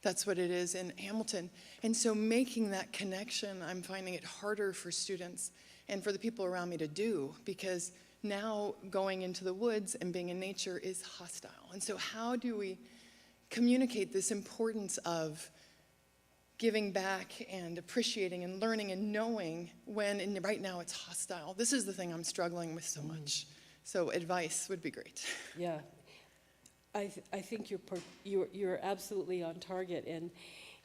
That's what it is in Hamilton. And so making that connection, I'm finding it harder for students and for the people around me to do, because now going into the woods and being in nature is hostile. And so how do we communicate this importance of giving back and appreciating and learning and knowing when, and right now it's hostile. This is the thing I'm struggling with so much. So advice would be great. Yeah, I think you're absolutely on target,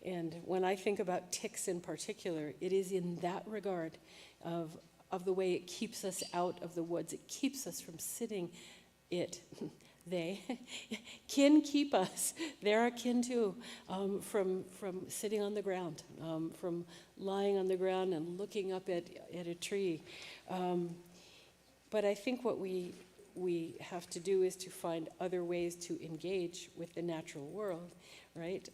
and when I think about ticks in particular, it is in that regard of the way it keeps us out of the woods. It keeps us from sitting. They can keep us. They're our kin too, from sitting on the ground, from lying on the ground and looking up at a tree. But I think what we have to do is to find other ways to engage with the natural world, right?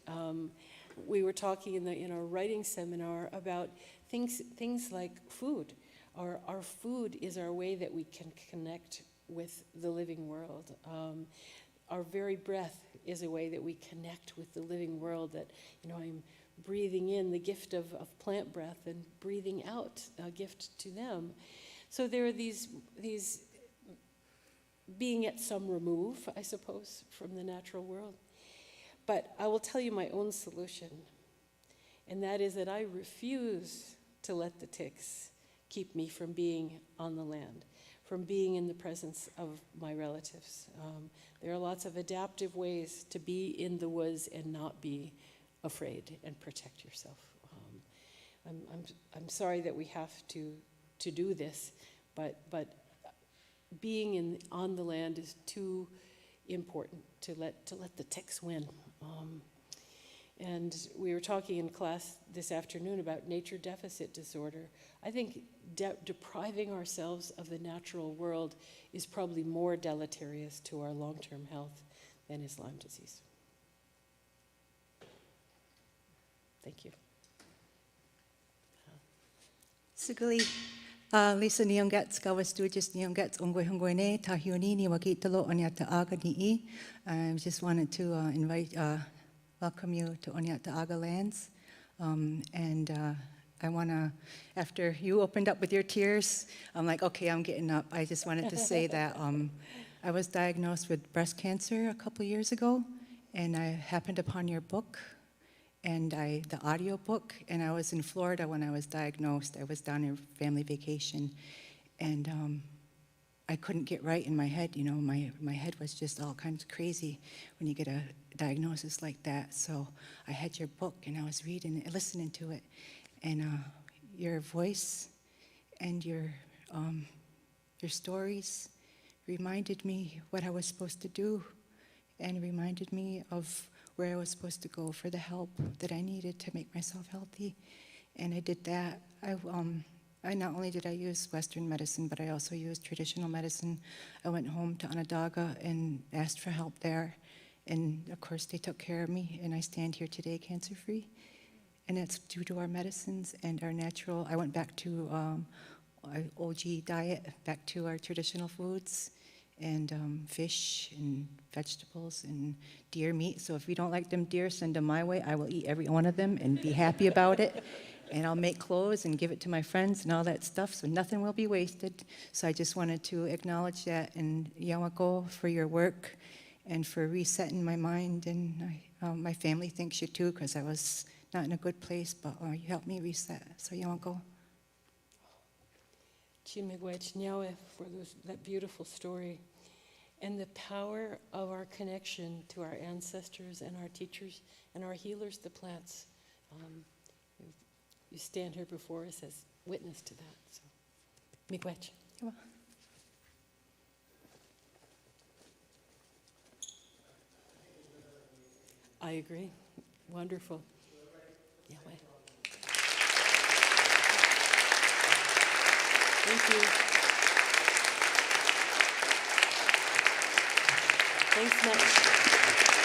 We were talking in our writing seminar about things like food. Our food is our way that we can connect with the living world. Our very breath is a way that we connect with the living world, that, I'm breathing in the gift of plant breath and breathing out a gift to them. So there are these being at some remove, I suppose, from the natural world. But I will tell you my own solution, and that is that I refuse to let the ticks keep me from being on the land, from being in the presence of my relatives. There are lots of adaptive ways to be in the woods and not be afraid and protect yourself. I'm sorry that we have to do this, but being on the land is too important to let the ticks win. And we were talking in class this afternoon about nature deficit disorder. I think depriving ourselves of the natural world is probably more deleterious to our long-term health than is Lyme disease. Thank you. Sugli, Lisa Niongats, Gawastujis Niongats, Ongwehongwene, Tahioni, Niwagitalo, Onyata Aga Ni'i. I just wanted to welcome you to Onyata Aga lands. And I want to, after you opened up with your tears, I'm like, okay, I'm getting up. I just wanted to say that I was diagnosed with breast cancer a couple years ago, and I happened upon your book, and the audio book, and I was in Florida when I was diagnosed. I was down on family vacation, and I couldn't get right in my head. My head was just all kinds of crazy when you get a diagnosis like that. So I had your book, and I was reading it, listening to it, and your voice and your stories reminded me what I was supposed to do, and reminded me of where I was supposed to go for the help that I needed to make myself healthy. And I did that. not only did I use Western medicine, but I also used traditional medicine. I went home to Onondaga and asked for help there. And of course, they took care of me, and I stand here today cancer-free. And that's due to our medicines and our natural. I went back to our OG diet, back to our traditional foods, and fish and vegetables and deer meat. So if you don't like them deer, send them my way. I will eat every one of them and be happy about it. And I'll make clothes and give it to my friends and all that stuff, so nothing will be wasted. So I just wanted to acknowledge that, and Yawako for your work and for resetting my mind. And my family thanks you too, because I was not in a good place, but you helped me reset. So Yawako. Chimegwech Nyawe for that beautiful story and the power of our connection to our ancestors and our teachers and our healers, the plants. You stand here before us as witness to that. So, Miigwech. I agree. Wonderful. Yahweh. Thank you. Thanks much.